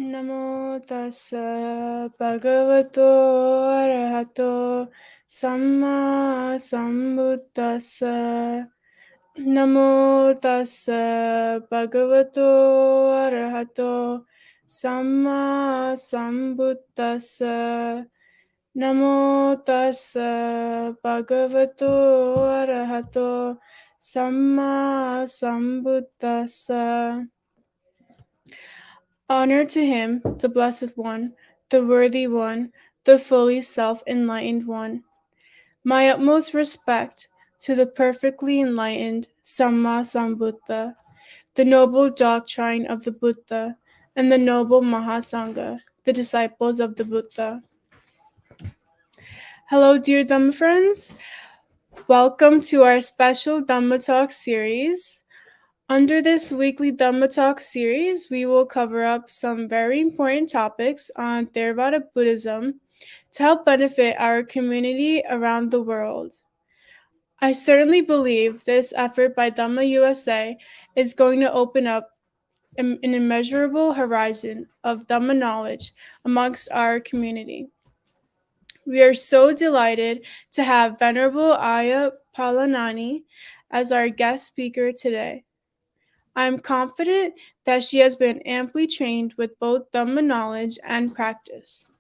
Namo tassa bhagavato arahato samma sambuddhassa. Namo tassa bhagavato arahato samma sambuddhassa. Namo tassa bhagavato arahato samma sambuddhassa. Honor to him, the Blessed One, the Worthy One, the fully self-enlightened One. My utmost respect to the perfectly enlightened Samma Sambuddha, the noble doctrine of the Buddha, and the noble Mahasangha, the disciples of the Buddha. Hello, dear Dhamma friends. Welcome to our special Dhamma Talk series. Under this weekly Dhamma Talk series, we will cover up some very important topics on Theravada Buddhism to help benefit our community around the world. I certainly believe this effort by Dhamma USA is going to open up an immeasurable horizon of Dhamma knowledge amongst our community. We are so delighted to have Venerable Ayyā Phalañānī as our guest speaker today. I am confident that she has been amply trained with both Dhamma knowledge and practice.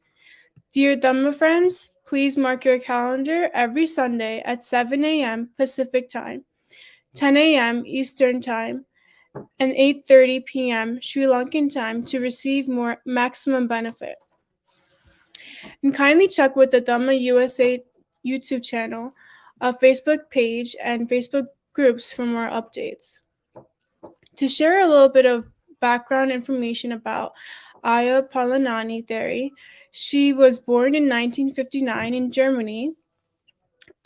Dear Dhamma friends, please mark your calendar every Sunday at 7 a.m. Pacific Time, 10 a.m. Eastern Time, and 8:30 p.m. Sri Lankan Time to receive more maximum benefit. And kindly check with the Dhamma USA YouTube channel, a Facebook page, and Facebook groups for more updates. To share a little bit of background information about Ayyā Phalañānī Therī, she was born in 1959 in Germany.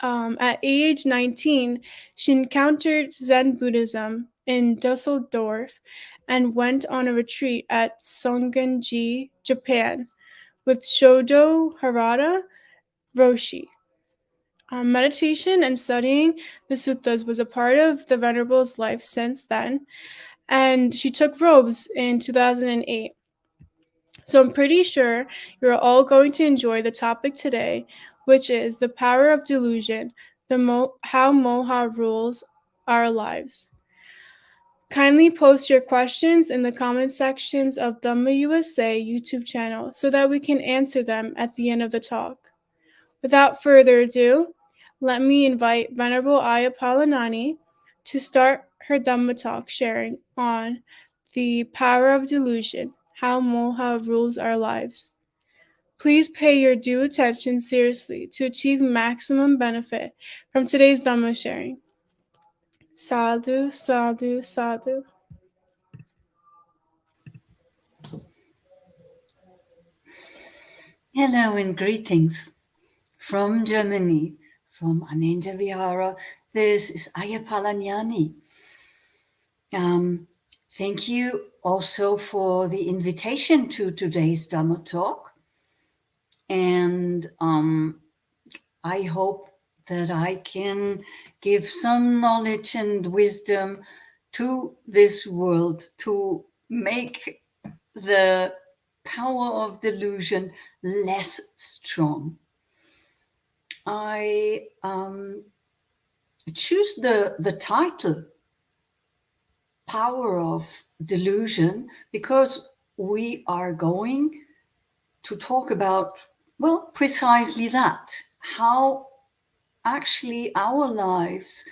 At age 19, she encountered Zen Buddhism in Dusseldorf and went on a retreat at Songenji, Japan, with Shodo Harada Roshi. Meditation and studying the suttas was a part of the Venerable's life since then, and she took robes in 2008. So I'm pretty sure you're all going to enjoy the topic today, which is the power of delusion, how Moha rules our lives. Kindly post your questions in the comment sections of Dhamma USA YouTube channel so that we can answer them at the end of the talk. Without further ado, let me invite Venerable Ayyā Phalañānī to start her Dhamma talk sharing on the power of delusion, how Moha rules our lives. Please pay your due attention seriously to achieve maximum benefit from today's Dhamma sharing. Sadhu, sadhu, sadhu. Hello and greetings from Germany, from Āneñjā Vihara. This is Ayyā Phalañānī. Thank you also for the invitation to today's Dhamma talk. And I hope that I can give some knowledge and wisdom to this world to make the power of delusion less strong. I choose the title Power of Delusion because we are going to talk about, well, precisely that, how actually our lives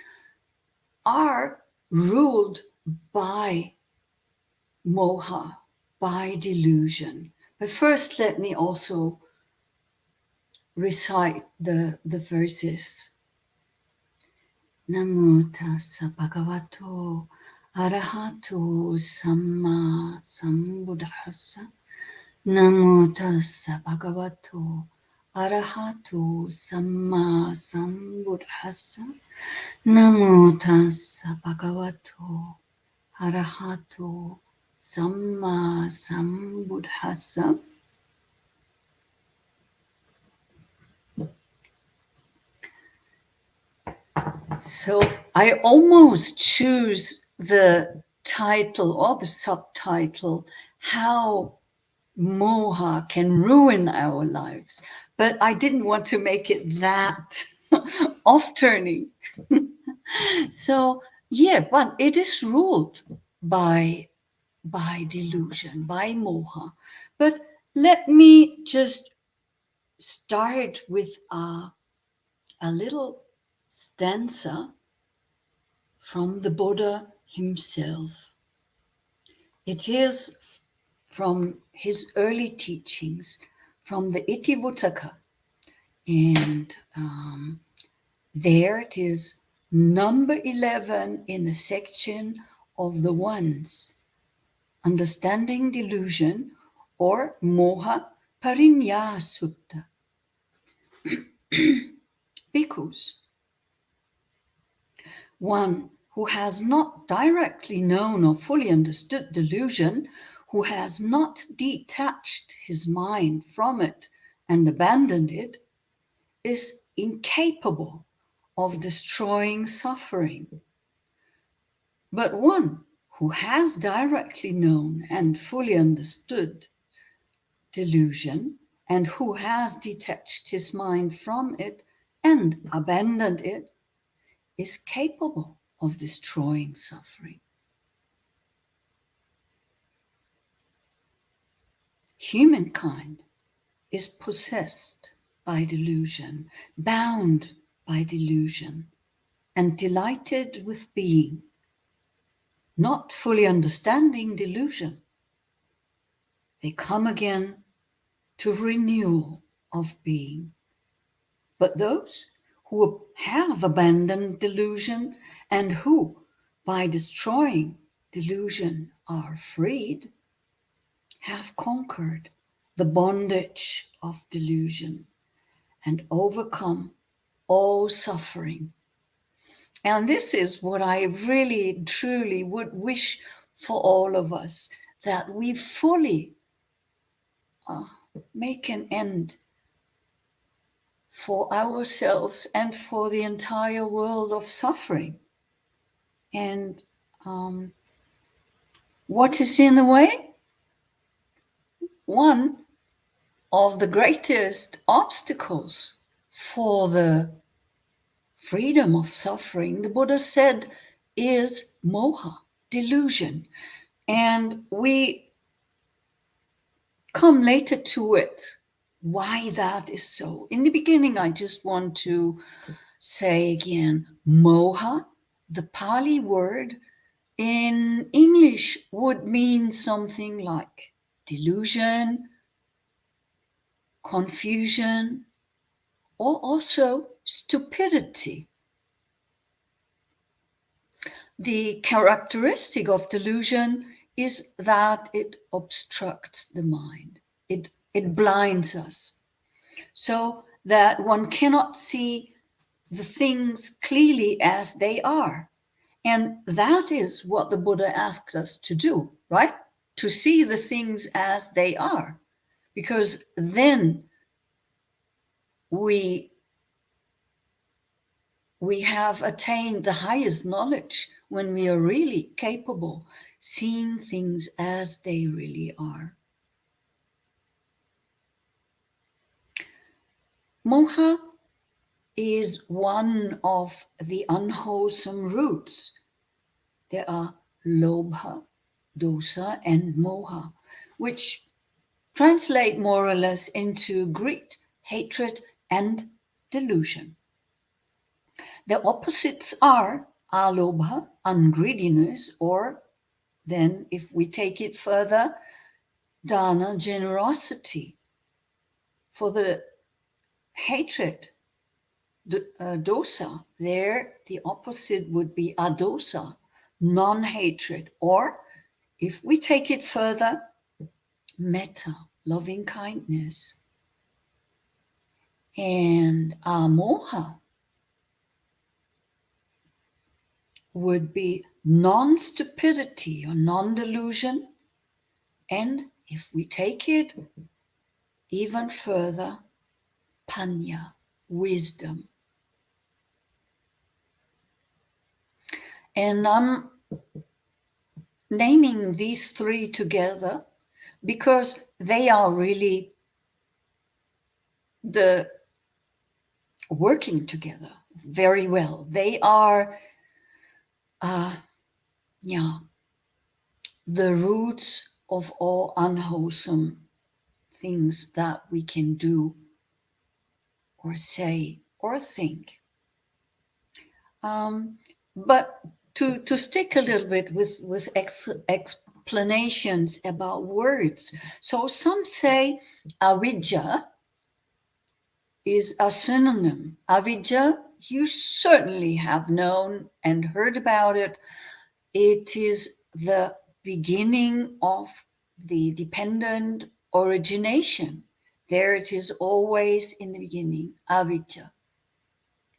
are ruled by moha, by delusion. But first, let me also recite the verses. Namo tassa bhagavato arahato samma sambuddhassa. Namo tassa bhagavato arahato samma sambuddhassa. Namo tassa bhagavato arahato samma sambuddhassa. So I almost choose the title or the subtitle, how moha can ruin our lives. But I didn't want to make it that off-turning. So, yeah, but it is ruled by delusion, by moha. But let me just start with a little stanza from the Buddha himself. It is from his early teachings, from the Itivuttaka. And there it is, number 11 in the section of the ones, understanding delusion, or Moha Parinya Sutta. Bhikkhus, one who has not directly known or fully understood delusion, who has not detached his mind from it and abandoned it, is incapable of destroying suffering. But one who has directly known and fully understood delusion, and who has detached his mind from it and abandoned it, is capable of destroying suffering. Humankind is possessed by delusion, bound by delusion, and delighted with being, not fully understanding delusion. They come again to renewal of being. But those who have abandoned delusion and who, by destroying delusion, are freed, have conquered the bondage of delusion and overcome all suffering. And this is what I really, truly would wish for all of us, that we fully make an end for ourselves and for the entire world of suffering. And what is in the way? One of the greatest obstacles for the freedom of suffering, the Buddha said, is moha, delusion. And we come later to it, why that is so. In the beginning, I just want to say again, moha, the Pali word, in English would mean something like delusion, confusion, or also stupidity. The characteristic of delusion is that it obstructs the mind. It blinds us so that one cannot see the things clearly as they are. And that is what the Buddha asks us to do, right? To see the things as they are. Because then we have attained the highest knowledge, when we are really capable seeing things as they really are. Moha is one of the unwholesome roots. There are lobha, dosa, and moha, which translate more or less into greed, hatred, and delusion. The opposites are alobha, ungreediness, or then if we take it further, dana, generosity. For the hatred, dosa, there the opposite would be adosa, non-hatred, or if we take it further, metta, loving kindness. And amoha would be non-stupidity or non-delusion. And if we take it even further, panya, wisdom. And I'm naming these three together because they are really the working together very well. They are, the roots of all unwholesome things that we can do or say or think. But to stick a little bit with explanations about words. So some say avidya is a synonym. Avidya, you certainly have known and heard about it. It is the beginning of the dependent origination. There it is always in the beginning, avidya.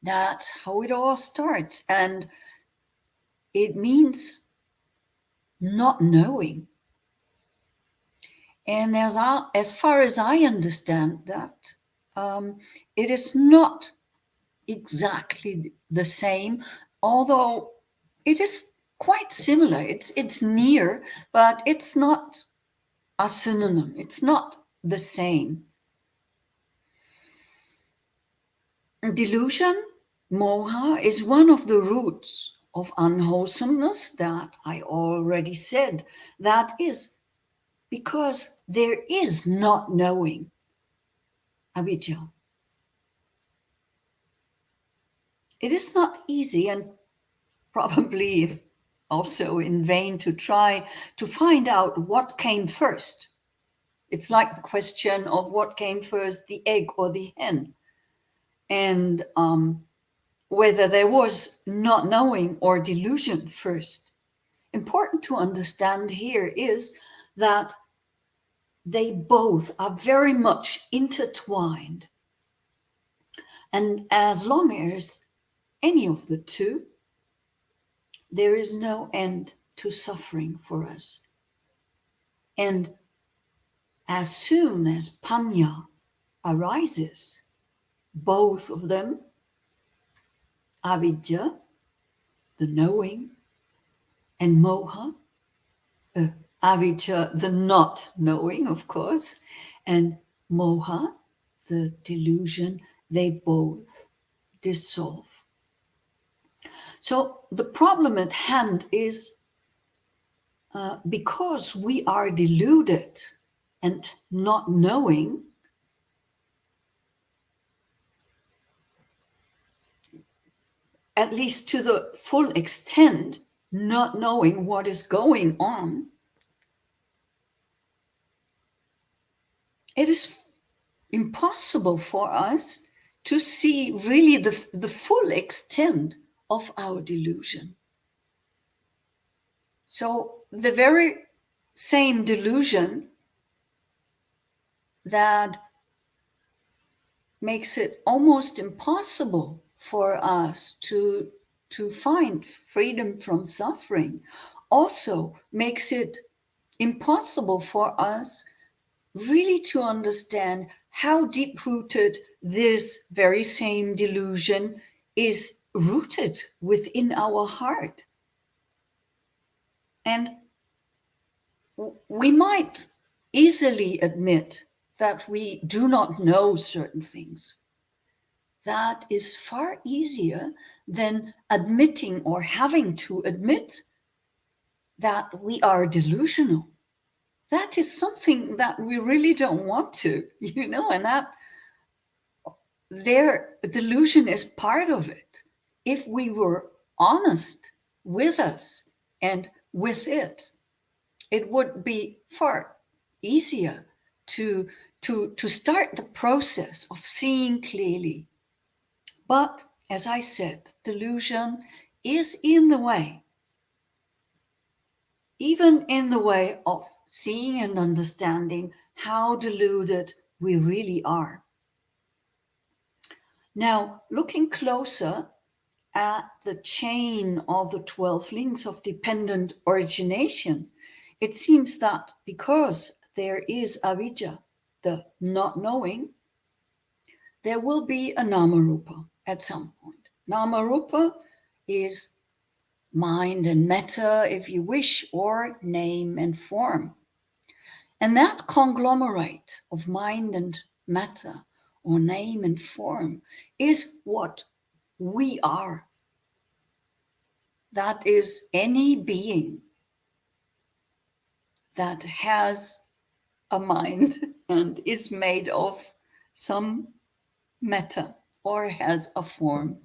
That's how it all starts. And it means not knowing. And as far as I understand that, it is not exactly the same, although it is quite similar. It's near, but it's not a synonym. It's not the same. Delusion, moha, is one of the roots of unwholesomeness that I already said. That is because there is not knowing, avidya. It is not easy and probably also in vain to try to find out what came first. It's like the question of what came first, the egg or the hen. And whether there was not knowing or delusion first. Important to understand here is that they both are very much intertwined. And as long as any of the two, there is no end to suffering for us. And as soon as panya arises, both of them, avidya, the knowing, and moha, avidya, the not knowing, of course, and moha, the delusion, they both dissolve. So the problem at hand is because we are deluded and not knowing, at least to the full extent, not knowing what is going on, it is impossible for us to see really the full extent of our delusion. So the very same delusion that makes it almost impossible for us to find freedom from suffering also makes it impossible for us really to understand how deep-rooted this very same delusion is rooted within our heart. And we might easily admit that we do not know certain things. That is far easier than admitting or having to admit that we are delusional. That is something that we really don't want to, and that their delusion is part of it. If we were honest with us and with it, it would be far easier to start the process of seeing clearly. But as I said, delusion is in the way, even in the way of seeing and understanding how deluded we really are. Now, looking closer at the chain of the 12 links of dependent origination, it seems that because there is avidya, the not knowing, there will be a namarupa at some point. Namarupa is mind and matter, if you wish, or name and form. And that conglomerate of mind and matter, or name and form, is what we are. That is any being that has a mind and is made of some matter or has a form.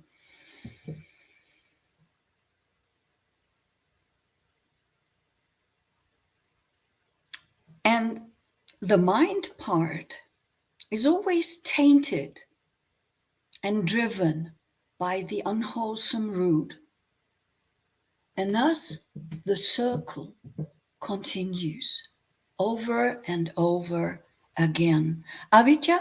And the mind part is always tainted and driven by the unwholesome root. And thus the circle continues over and over again. Avijja,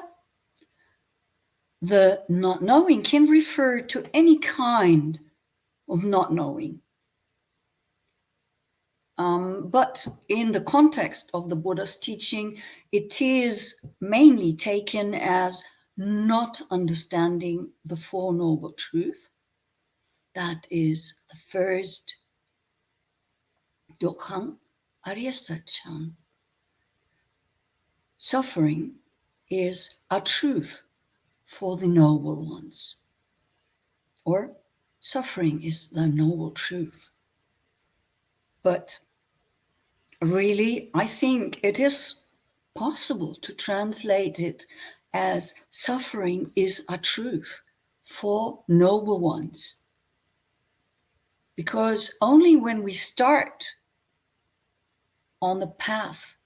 the not knowing, can refer to any kind of not knowing. But in the context of the Buddha's teaching, it is mainly taken as not understanding the Four Noble Truths. That is the first dukkhaṃ arya saccam. Suffering is a truth for the noble ones, or suffering is the noble truth. But really, I think it is possible to translate it as suffering is a truth for noble ones. Because only when we start on the path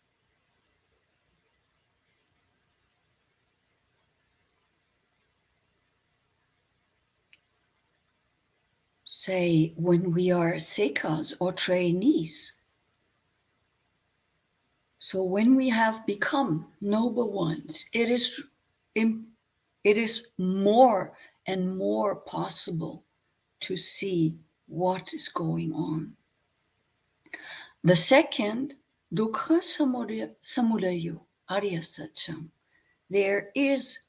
say when we are sekas or trainees, so when we have become noble ones, it is more and more possible to see what is going on. The second, dukkha samudaya arya saccam. There is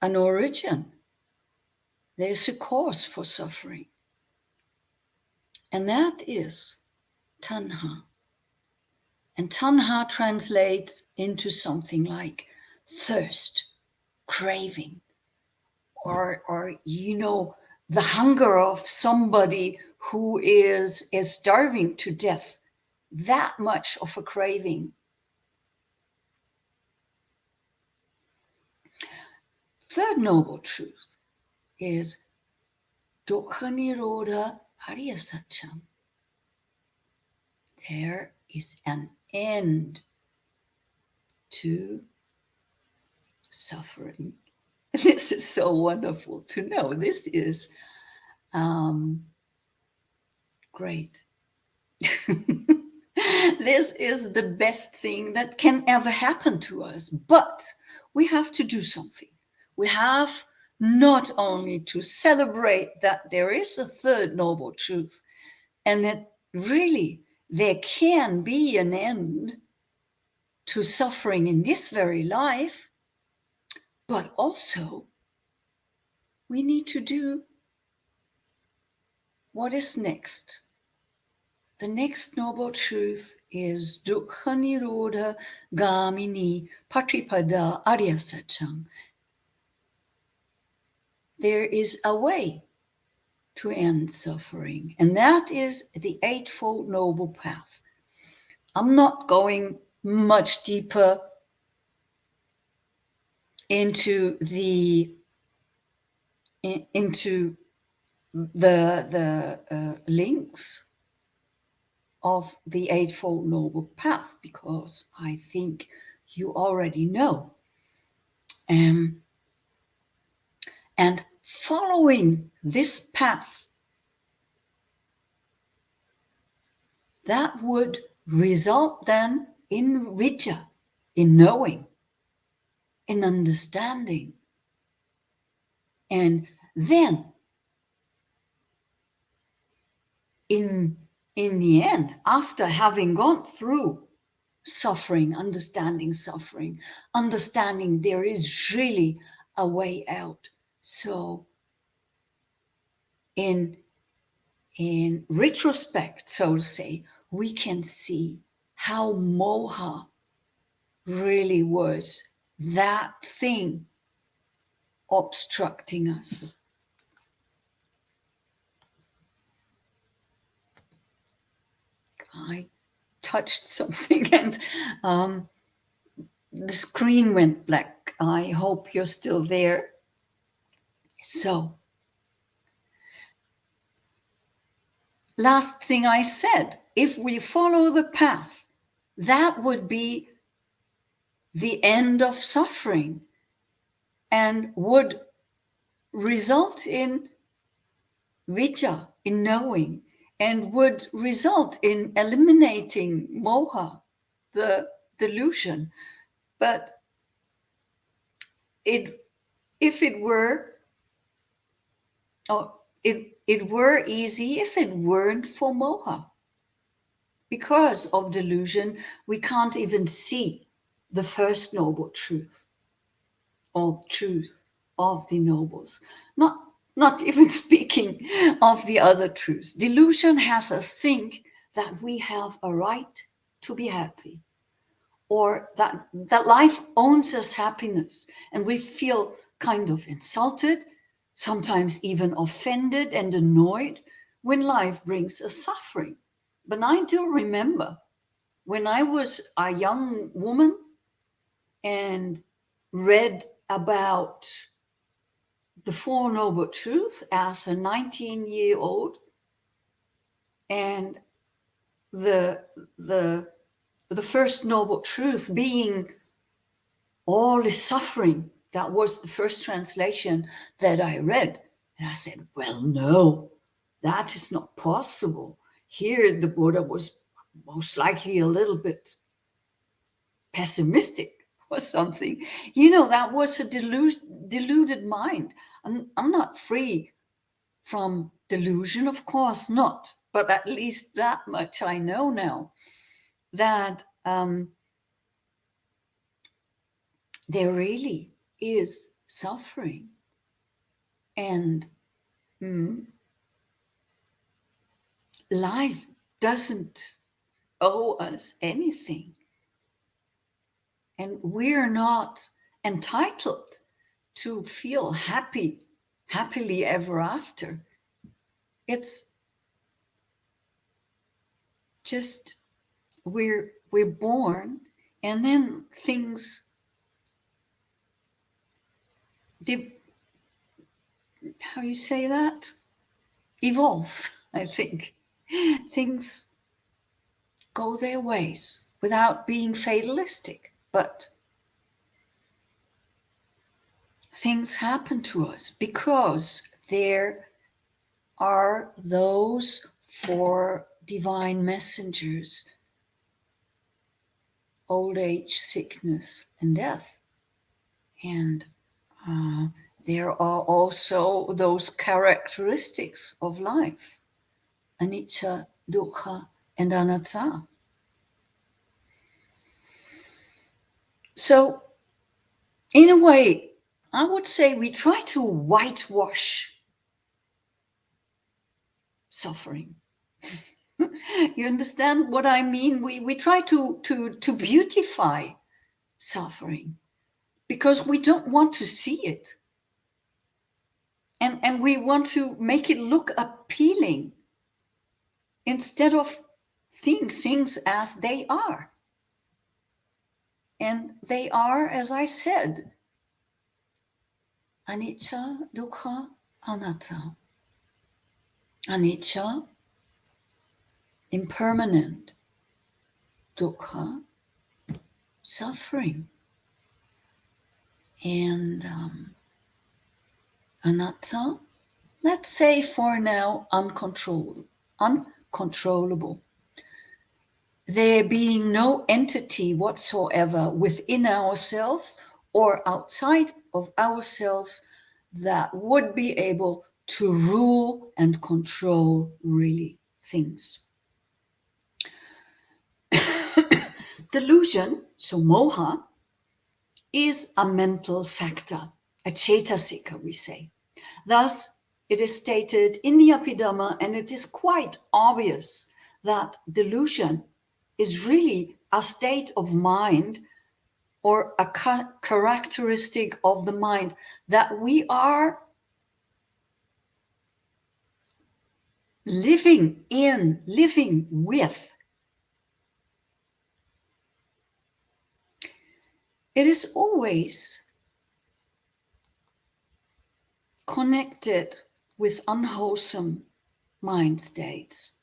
an origin. There's a cause for suffering. And that is tanha. And tanha translates into something like thirst, craving, or the hunger of somebody who is starving to death. That much of a craving. Third noble truth is dukkha nirodha arya saccam. There is an end to suffering. This is so wonderful to know. This is great. This is the best thing that can ever happen to us. But we have to do something. We have not only to celebrate that there is a third noble truth and that really there can be an end to suffering in this very life, but also we need to do what is next. The next noble truth is dukkha nirodha gamini patipada arya saccam. There is a way to end suffering, and that is the Eightfold Noble Path. I'm not going much deeper into the links of the Eightfold Noble Path, because I think you already know. And following this path, that would result then in vidya, in knowing, in understanding. And then, in the end, after having gone through suffering, understanding there is really a way out. So in retrospect, so to say, we can see how moha really was that thing obstructing us. I touched something and the screen went black. I hope you're still there. So, last thing I said, if we follow the path, that would be the end of suffering and would result in vijja, in knowing, and would result in eliminating moha, the delusion. But it were easy if it weren't for moha. Because of delusion, we can't even see the first noble truth, or truth of the nobles. Not even speaking of the other truths. Delusion has us think that we have a right to be happy, or that life owns us happiness, and we feel kind of insulted, sometimes even offended and annoyed when life brings us suffering. But I do remember when I was a young woman and read about the Four Noble Truths as a 19-year-old, and the first noble truth being all is suffering. That was the first translation that I read. And I said, well, no, that is not possible. Here the Buddha was most likely a little bit pessimistic or something. That was a deluded mind. I'm not free from delusion, of course not. But at least that much I know now, that there really is suffering. And life doesn't owe us anything. And we're not entitled to feel happily ever after. It's just we're born, and then things, how you say that? Evolve, I think. Things go their ways without being fatalistic, but things happen to us because there are those four divine messengers: old age, sickness, and death. And there are also those characteristics of life: anicca, dukkha, and anatta. So, in a way, I would say we try to whitewash suffering. You understand what I mean? We try to beautify suffering because we don't want to see it. And we want to make it look appealing instead of seeing things as they are. And they are, as I said, anicca, dukkha, anatta. Anicca, impermanent. Dukkha, suffering. And anatta, let's say for now, uncontrollable. There being no entity whatsoever within ourselves or outside of ourselves that would be able to rule and control really things. Delusion, so moha, is a mental factor, a cetasika, we say. Thus, it is stated in the Abhidhamma, and it is quite obvious that delusion is really a state of mind or a characteristic of the mind that we are living in, living with. It is always connected with unwholesome mind states.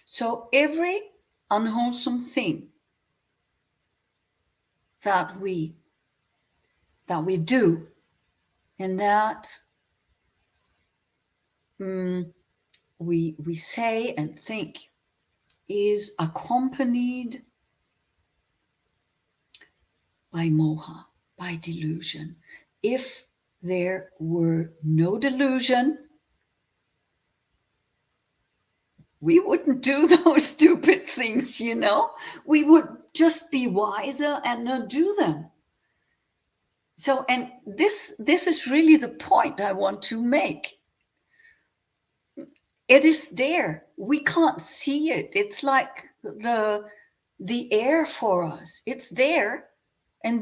So every unwholesome thing that we do and that we say and think is accompanied by moha, by delusion. If there were no delusion, we wouldn't do those stupid things, you know? We would just be wiser and not do them. So, and this is really the point I want to make. It is there. We can't see it. It's like the air for us. It's there, and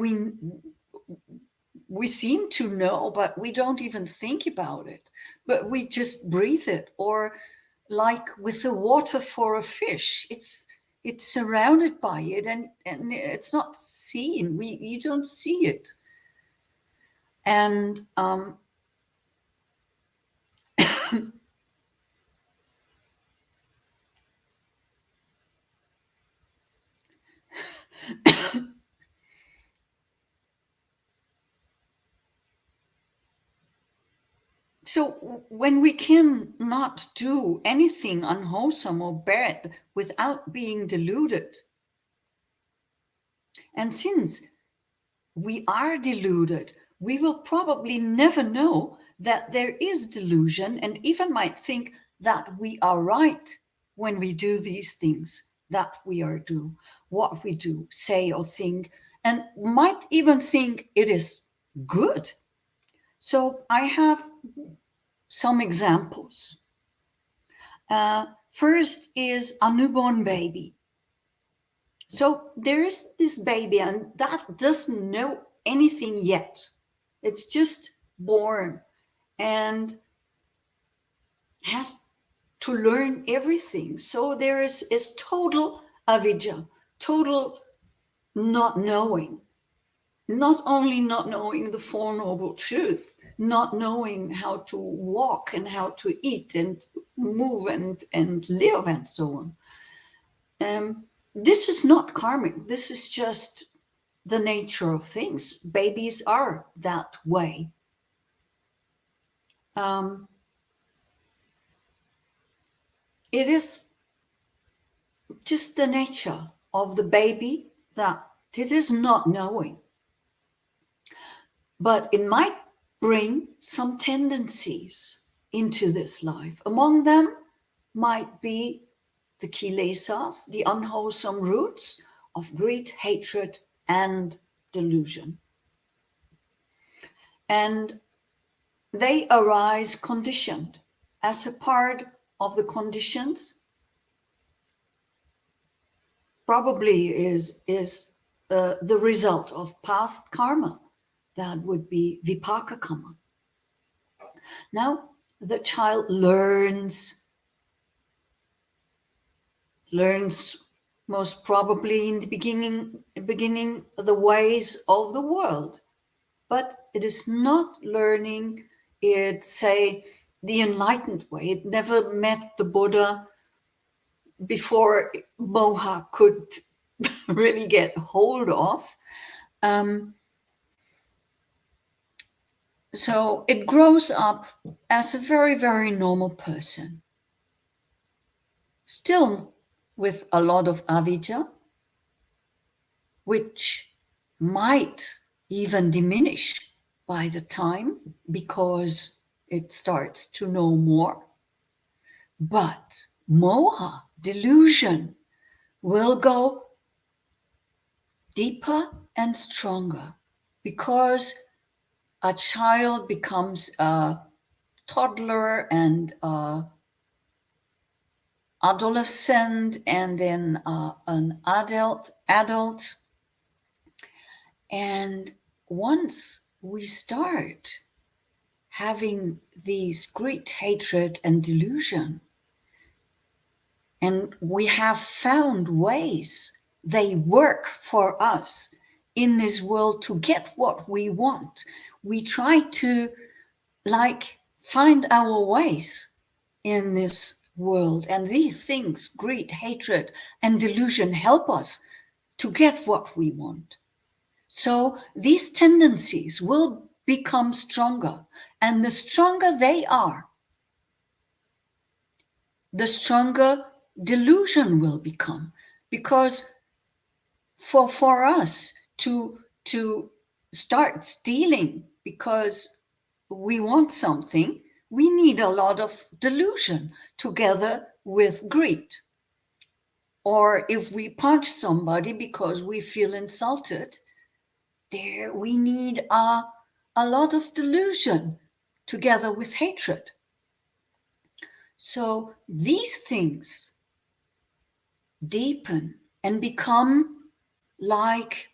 we seem to know, but we don't even think about it. But we just breathe it. Or like with the water for a fish, it's surrounded by it, and it's not seen. You don't see it. And so when we can not do anything unwholesome or bad without being deluded, and since we are deluded, we will probably never know that there is delusion, and even might think that we are right when we do these things that we are do, what we do, say or think, and might even think it is good. So I have some examples. First is a newborn baby. So there is this baby, and that doesn't know anything yet. It's just born and has to learn everything. So there is total avidya, total not knowing. Not only not knowing the Four Noble Truths, not knowing how to walk and how to eat and move and live and so on. This is not karmic. This is just the nature of things. Babies are that way. It is just the nature of the baby that it is not knowing. But it might bring some tendencies into this life. Among them might be the kilesas, the unwholesome roots of greed, hatred, and delusion. And they arise conditioned. As a part of the conditions, probably is the result of past karma. That would be vipaka karma. Now, the child learns most probably in the beginning the ways of the world, but it is not learning it, say, the enlightened way. It never met the Buddha before moha could really get hold of. So it grows up as a very, very normal person, still with a lot of avidya, which might even diminish by the time because it starts to know more. But moha, delusion, will go deeper and stronger because a child becomes a toddler and a adolescent and then an adult. And once we start having these great hatred and delusion, and we have found ways they work for us in this world to get what we want, we try to find our ways in this world. And these things, greed, hatred, and delusion, help us to get what we want. So these tendencies will become stronger. And the stronger they are, the stronger delusion will become. Because for us to start stealing because we want something, we need a lot of delusion together with greed. Or if we punch somebody because we feel insulted, there we need a lot of delusion together with hatred. So these things deepen and become like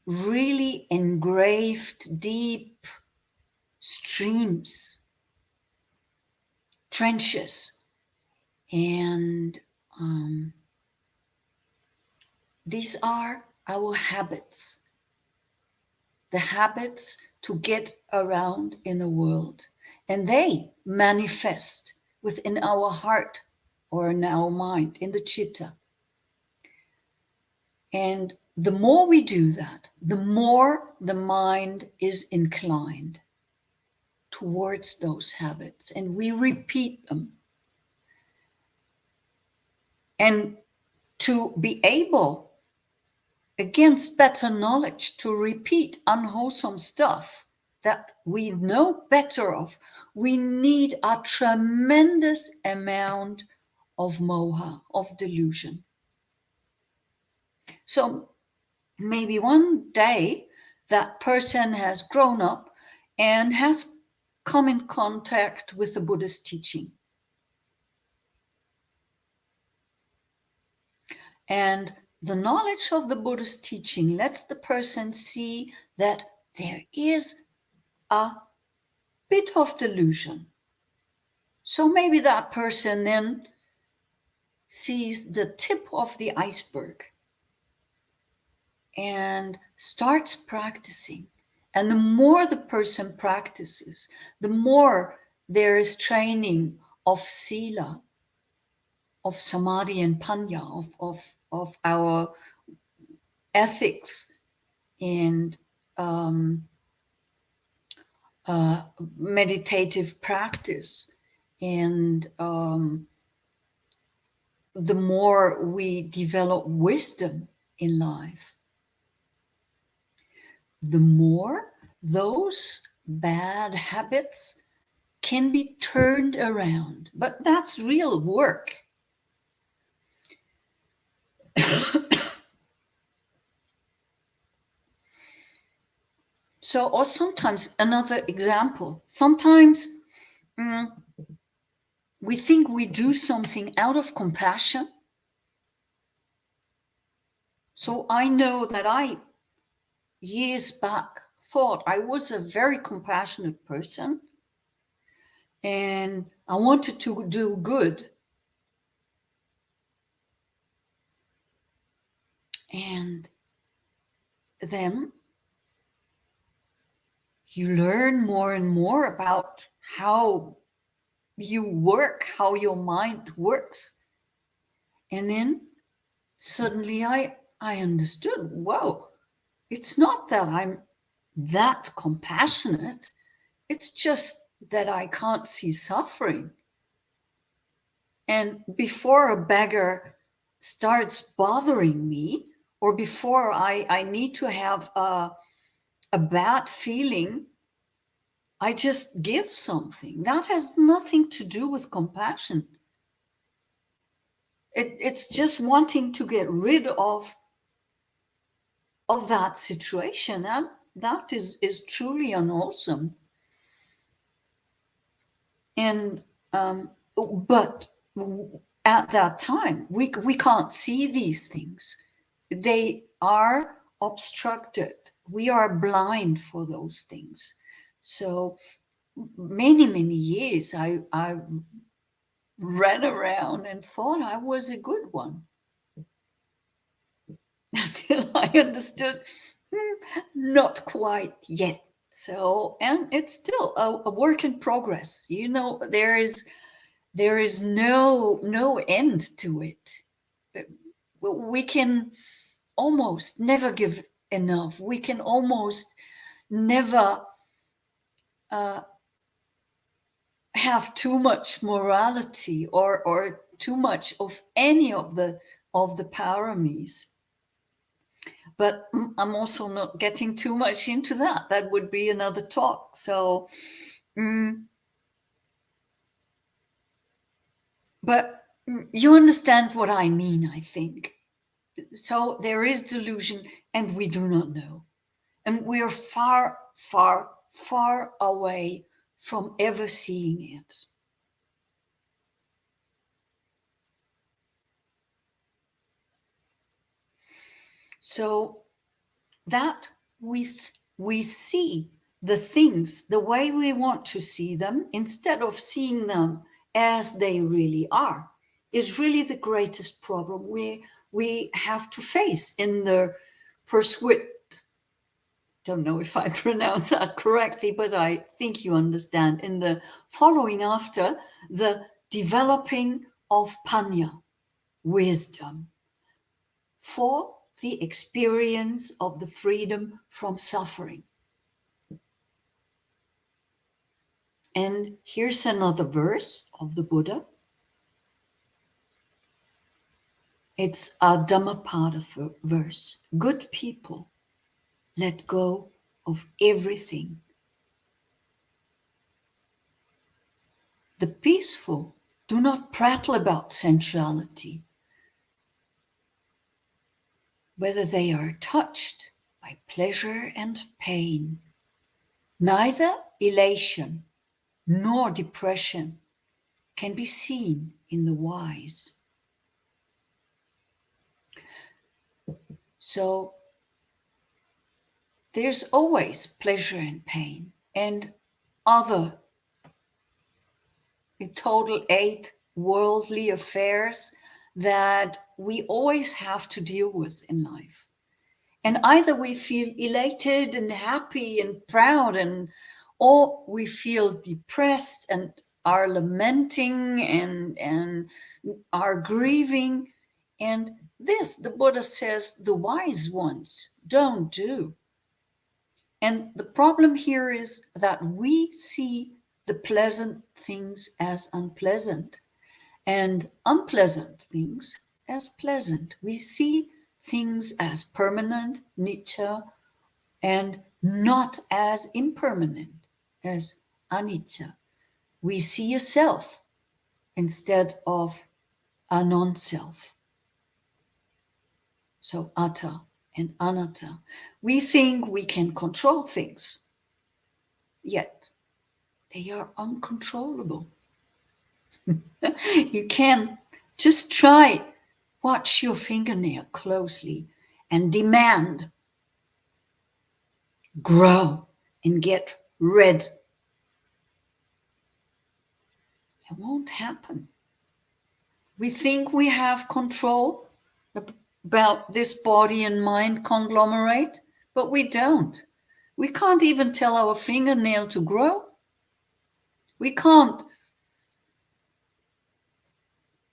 really engraved deep streams, trenches, and these are our habits, the habits to get around in the world, and they manifest within our heart or in our mind, in the chitta. And the more we do that, the more the mind is inclined towards those habits, and we repeat them. And to be able, against better knowledge, to repeat unwholesome stuff that we know better of, we need a tremendous amount of moha, of delusion. So maybe one day that person has grown up and has come in contact with the Buddhist teaching. And the knowledge of the Buddhist teaching lets the person see that there is a bit of delusion. So maybe that person then sees the tip of the iceberg and starts practicing. And the more the person practices, the more there is training of sila, of samadhi and panya, of our ethics and meditative practice. And the more we develop wisdom in life, the more those bad habits can be turned around. But that's real work. So, or sometimes another example, sometimes we think we do something out of compassion. So I know that I, years back, thought I was a very compassionate person and I wanted to do good. And then you learn more and more about how you work, how your mind works. And then suddenly I understood, whoa, it's not that I'm that compassionate. It's just that I can't see suffering. And before a beggar starts bothering me, or before I need to have a bad feeling, I just give something. That has nothing to do with compassion. It's just wanting to get rid of that situation. And that is truly unwholesome. And but at that time, we can't see these things. They are obstructed. We are blind for those things. So many years I ran around and thought I was a good one until I understood not quite yet. So, and it's still a work in progress. You know, there is no end to it. We can almost never give enough. We can almost never have too much morality or too much of any of the paramis. But I'm also not getting too much into that. That would be another talk. So, but you understand what I mean, I think. So there is delusion and we do not know. And we are far away from ever seeing it. So that we see the things the way we want to see them instead of seeing them as they really are is really the greatest problem we have to face in the pursuit. Don't know if I pronounce that correctly, but I think you understand. In the following after the developing of Panya, wisdom, for the experience of the freedom from suffering. And here's another verse of the Buddha. It's a Dhammapada verse. Good people, let go of everything. The peaceful do not prattle about sensuality, whether they are touched by pleasure and pain. Neither elation nor depression can be seen in the wise. So there's always pleasure and pain and other total 8 worldly affairs that we always have to deal with in life. And either we feel elated and happy and proud, or we feel depressed and are lamenting and are grieving. And this, the Buddha says, the wise ones don't do. And the problem here is that we see the pleasant things as unpleasant and unpleasant things as pleasant. We see things as permanent, anicca, and not as impermanent, as anicca. We see a self instead of a non-self. So atta and anatta. We think we can control things, yet they are uncontrollable. You can just try, watch your fingernail closely and demand, grow and get red. It won't happen. We think we have control about this body and mind conglomerate, but we don't. We can't even tell our fingernail to grow. We can't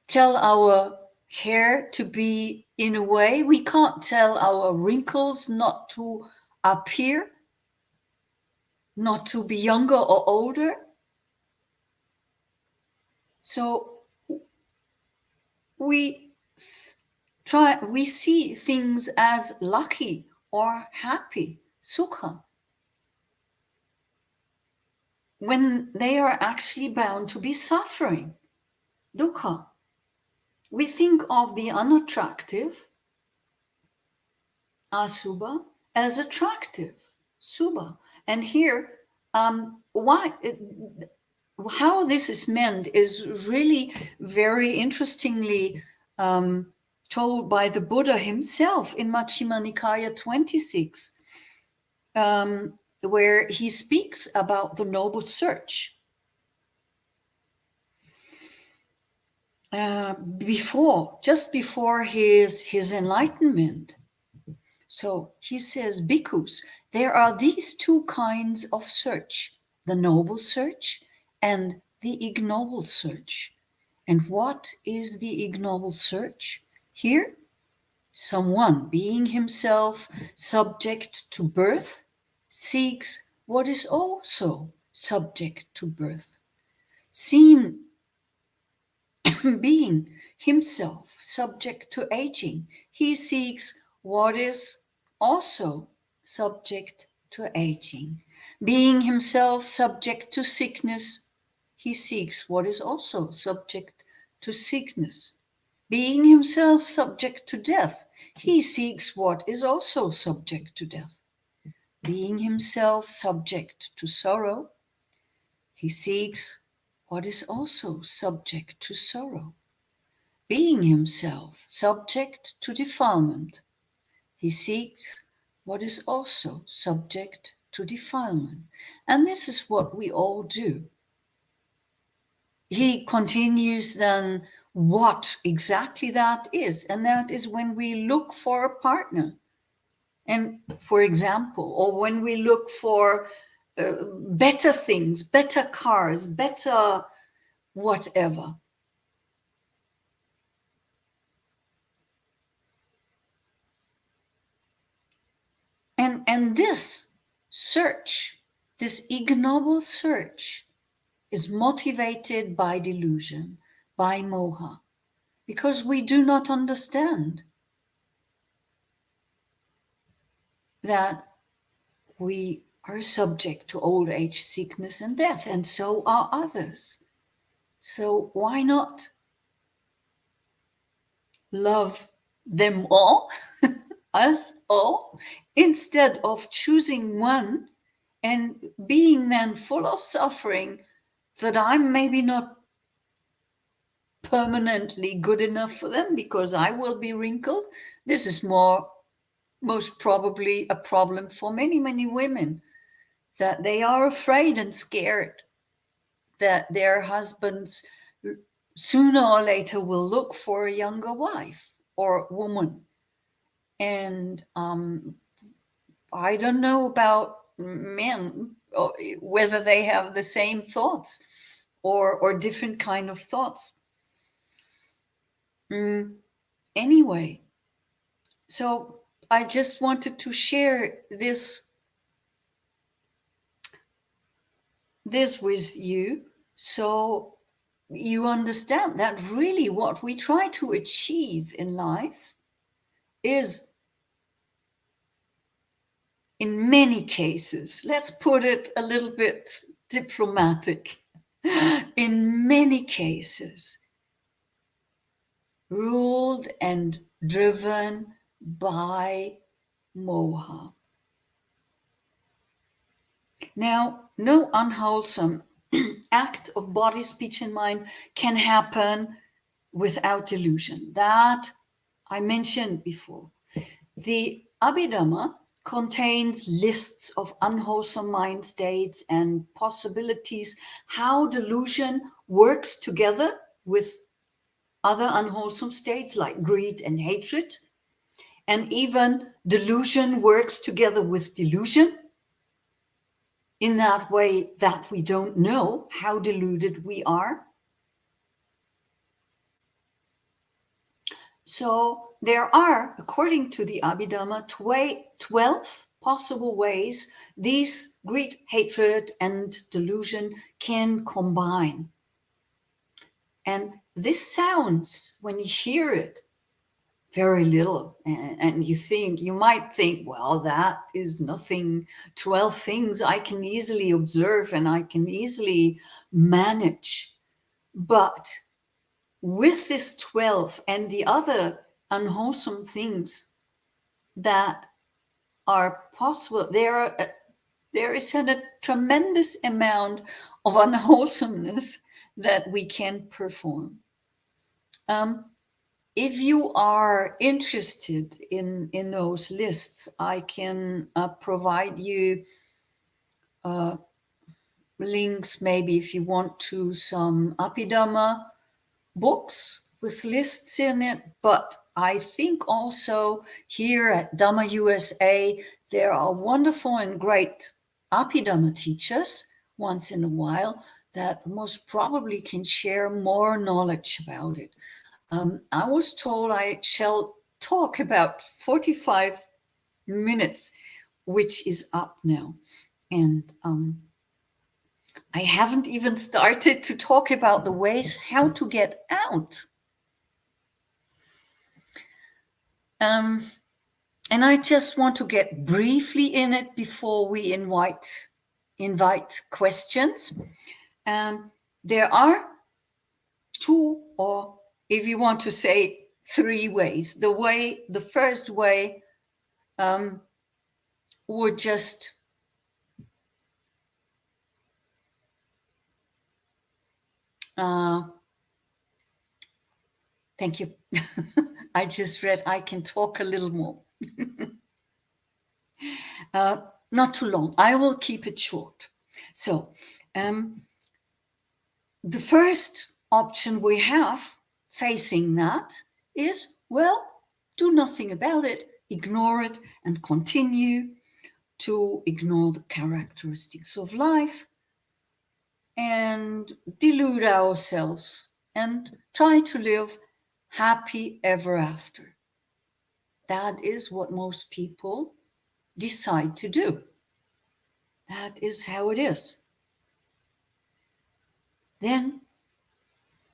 tell our hair to be in a way. We can't tell our wrinkles not to appear, not to be younger or older. So we see things as lucky or happy, sukha, when they are actually bound to be suffering, dukkha. We think of the unattractive, asubha, as attractive, subha. And here, why? how this is meant is really very interestingly told by the Buddha himself in Majjhima Nikaya 26, where he speaks about the noble search. Just before his enlightenment. So he says, bhikkhus, there are these two kinds of search, the noble search and the ignoble search. And what is the ignoble search? Here, someone being himself subject to birth seeks what is also subject to birth. Seen being himself subject to aging, he seeks what is also subject to aging. Being himself subject to sickness, he seeks what is also subject to sickness. Being himself subject to death, he seeks what is also subject to death. Being himself subject to sorrow, he seeks what is also subject to sorrow. Being himself subject to defilement, he seeks what is also subject to defilement. And this is what we all do. He continues then what exactly that is. And that is when we look for a partner. And for example, or when we look for better things, better cars, better whatever. And this search, this ignoble search, is motivated by delusion, by moha, because we do not understand that we are subject to old age, sickness, and death, and so are others. So why not love them all, us all, instead of choosing one and being then full of suffering that I'm maybe not permanently good enough for them because I will be wrinkled. This is most probably a problem for many, many women, that they are afraid and scared that their husbands sooner or later will look for a younger wife or woman. And I don't know about men, whether they have the same thoughts or different kind of thoughts. Anyway, so I just wanted to share this with you, so you understand that really what we try to achieve in life is, in many cases, let's put it a little bit diplomatic, in many cases, ruled and driven by moha. Now, no unwholesome act of body, speech, and mind can happen without delusion. That I mentioned before. The Abhidhamma contains lists of unwholesome mind states and possibilities, how delusion works together with other unwholesome states like greed and hatred. And even delusion works together with delusion, in that way that we don't know how deluded we are. So there are, according to the Abhidhamma, 12 possible ways these greed, hatred, and delusion can combine. And this sounds, when you hear it, very little. And you might think, well, that is nothing. 12 things I can easily observe and I can easily manage. But with this 12 and the other unwholesome things that are possible, there are There is a tremendous amount of unwholesomeness that we can perform. If you are interested in those lists, I can provide you links, maybe if you want to, some Abhidhamma books with lists in it. But I think also here at Dhamma USA, there are wonderful and great Abhidhamma teachers once in a while that most probably can share more knowledge about it. I was told I shall talk about 45 minutes, which is up now. And I haven't even started to talk about the ways how to get out. And I just want to get briefly in it before we invite questions. There are two, or if you want to say 3 ways. The first way would just thank you. I just read I can talk a little more. Not too long. I will keep it short. So the first option we have facing that is, well, do nothing about it, ignore it, and continue to ignore the characteristics of life and delude ourselves and try to live happy ever after. That is what most people decide to do. That is how it is. Then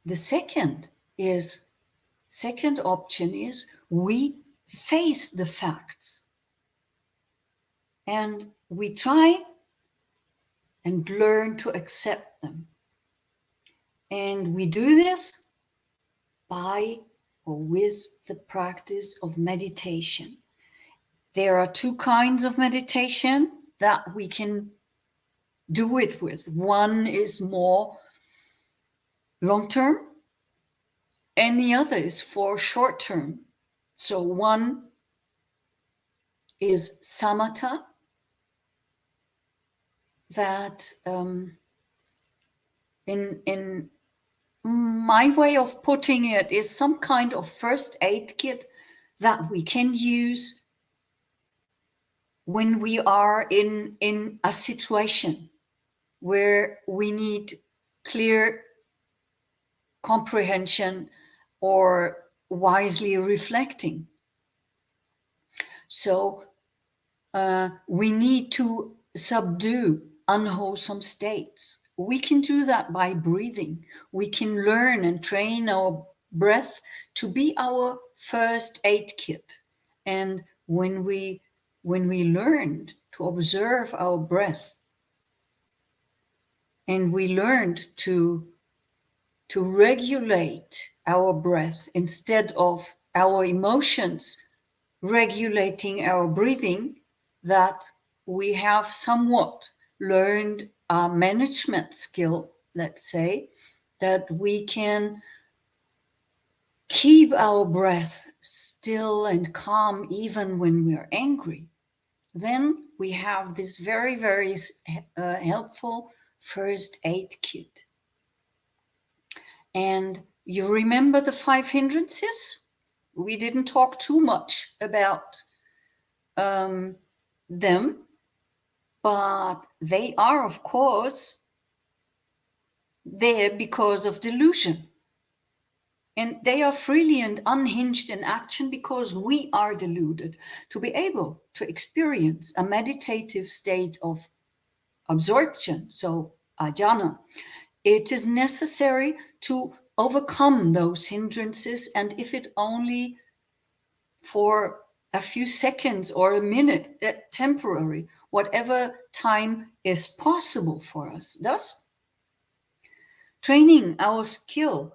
the second option is we face the facts and we try and learn to accept them. And we do this by or with the practice of meditation. There are 2 kinds of meditation that we can do it with. One is more long-term, and the other is for short-term. So one is samatha, that in my way of putting it is some kind of first aid kit that we can use when we are in a situation where we need clear comprehension or wisely reflecting. So we need to subdue unwholesome states. We can do that by breathing. We can learn and train our breath to be our first aid kit. And when we learned to observe our breath and we learned to regulate our breath instead of our emotions regulating our breathing, that we have somewhat learned a management skill, let's say, that we can keep our breath still and calm even when we are angry. Then we have this very, very helpful first aid kit. And you remember the 5 hindrances? We didn't talk too much about them, but they are, of course, there because of delusion. And they are freely and unhinged in action because we are deluded. To be able to experience a meditative state of absorption, so ajna, it is necessary to overcome those hindrances, and if it only for a few seconds or a minute, temporary, whatever time is possible for us. Thus, training our skill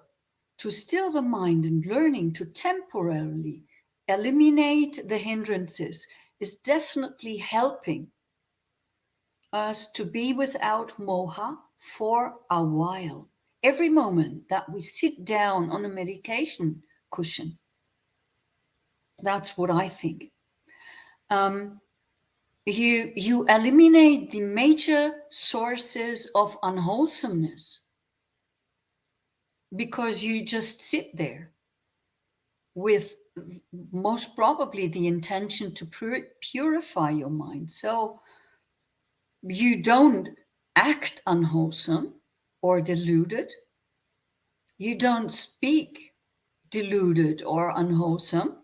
to still the mind and learning to temporarily eliminate the hindrances is definitely helping us to be without moha for a while. Every moment that we sit down on a medication cushion. That's what I think. You eliminate the major sources of unwholesomeness because you just sit there with most probably the intention to purify your mind. So you don't act unwholesome or deluded. You don't speak deluded or unwholesome.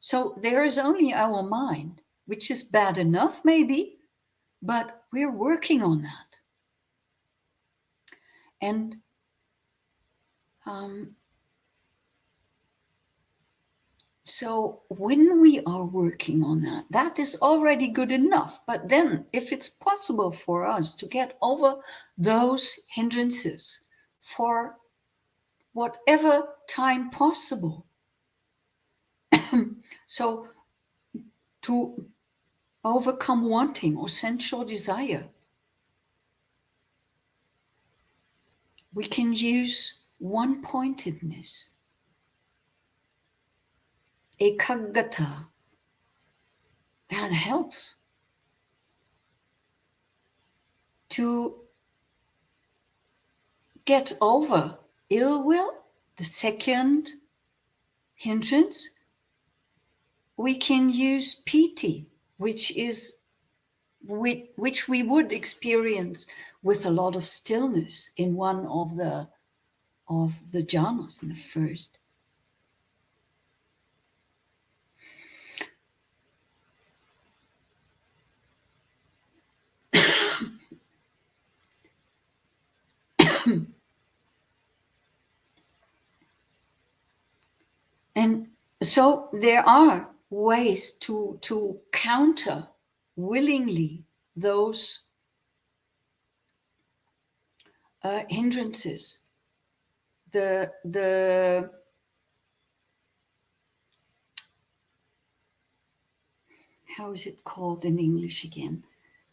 So there is only our mind, which is bad enough maybe, but we're working on that. And so when we are working on that, that is already good enough. But then if it's possible for us to get over those hindrances for whatever time possible, so to overcome wanting or sensual desire, we can use one-pointedness, ekaggata. That helps to get over ill will. The second hindrance, we can use piti, which we would experience with a lot of stillness in one of the jhanas in the first. And so there are ways to counter willingly those hindrances. The how is it called in English again?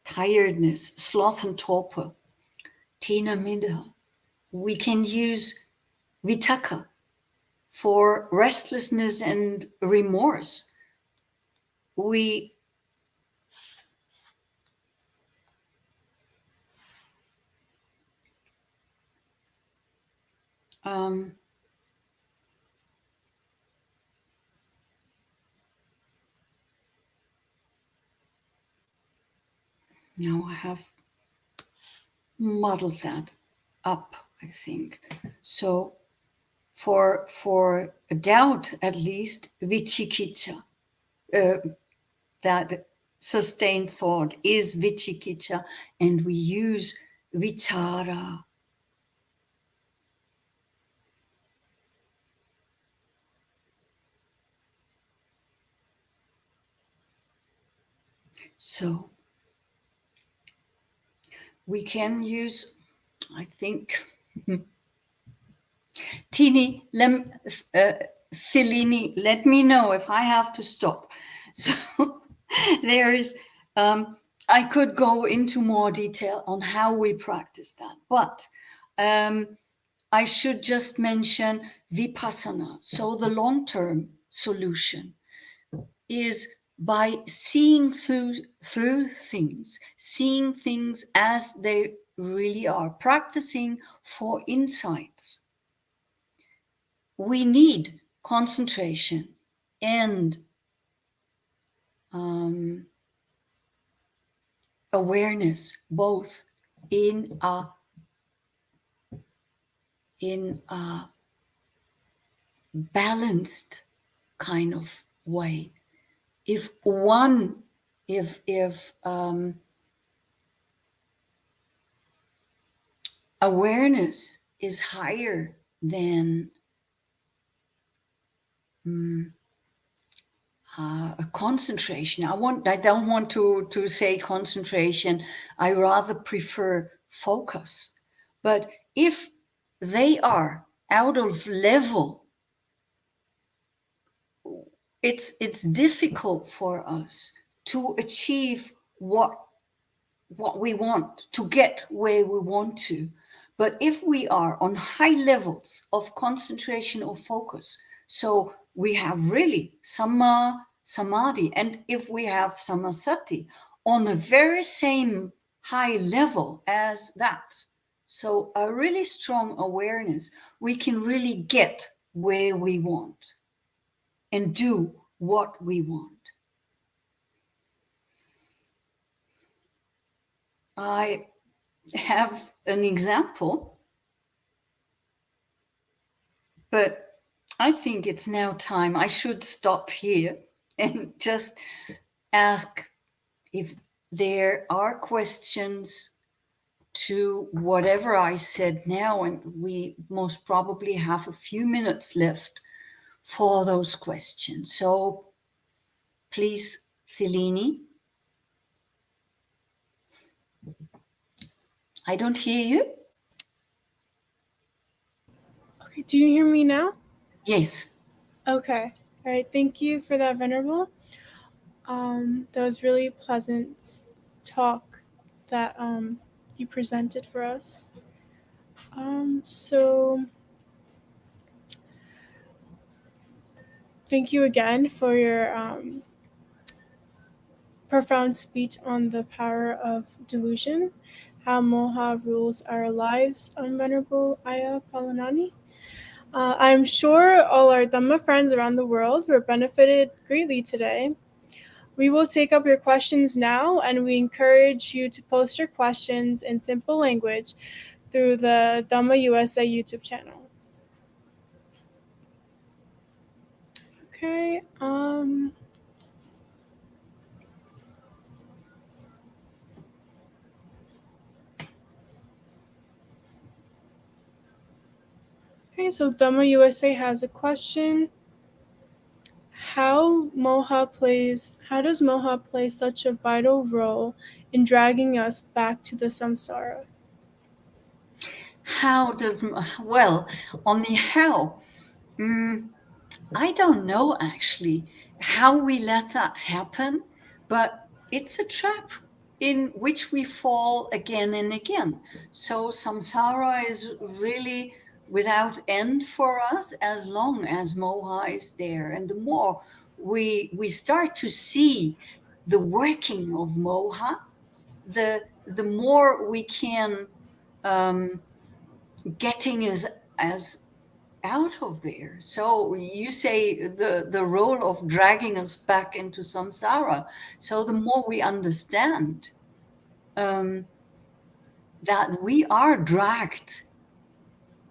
Tiredness, sloth and torpor, tina midha. We can use vitaka for restlessness and remorse. We now I have muddled that up, I think. So for a doubt, at least, vichikicca, that sustained thought is vichikicca, and we use vichara. So we can use, I think, Tini, Thilini, let me know if I have to stop. So there is, I could go into more detail on how we practice that, but I should just mention vipassana. So the long-term solution is by seeing through things, seeing things as they really are, practicing for insights. We need concentration and awareness, both in a balanced kind of way. If awareness is higher than a concentration, I don't want to say concentration, I rather prefer focus. But if they are out of level, it's difficult for us to achieve what what we want, to get where we want to. But if we are on high levels of concentration or focus, so we have really samadhi, and if we have samasati on the very same high level as that, so a really strong awareness, we can really get where we want and do what we want. I have an example, but I think it's now time. I should stop here and just ask if there are questions to whatever I said now, and we most probably have a few minutes left for those questions. So please, Thelini. I don't hear you. Okay, do you hear me now? Yes. Okay. All right. Thank you for that, Venerable. That was really pleasant talk that you presented for us. So thank you again for your profound speech on the power of delusion, how Moha rules our lives, Venerable Ayyā Phalañānī. I'm sure all our Dhamma friends around the world were benefited greatly today. We will take up your questions now, and we encourage you to post your questions in simple language through the Dhamma USA YouTube channel. Okay. Okay, so Dhamma USA has a question. How does Moha play such a vital role in dragging us back to the samsara? Well, on the how, I don't know actually how we let that happen, but it's a trap in which we fall again and again. So samsara is really without end for us as long as moha is there. And the more we start to see the working of moha, the more we can getting as out of there. So you say the role of dragging us back into samsara. So the more we understand that we are dragged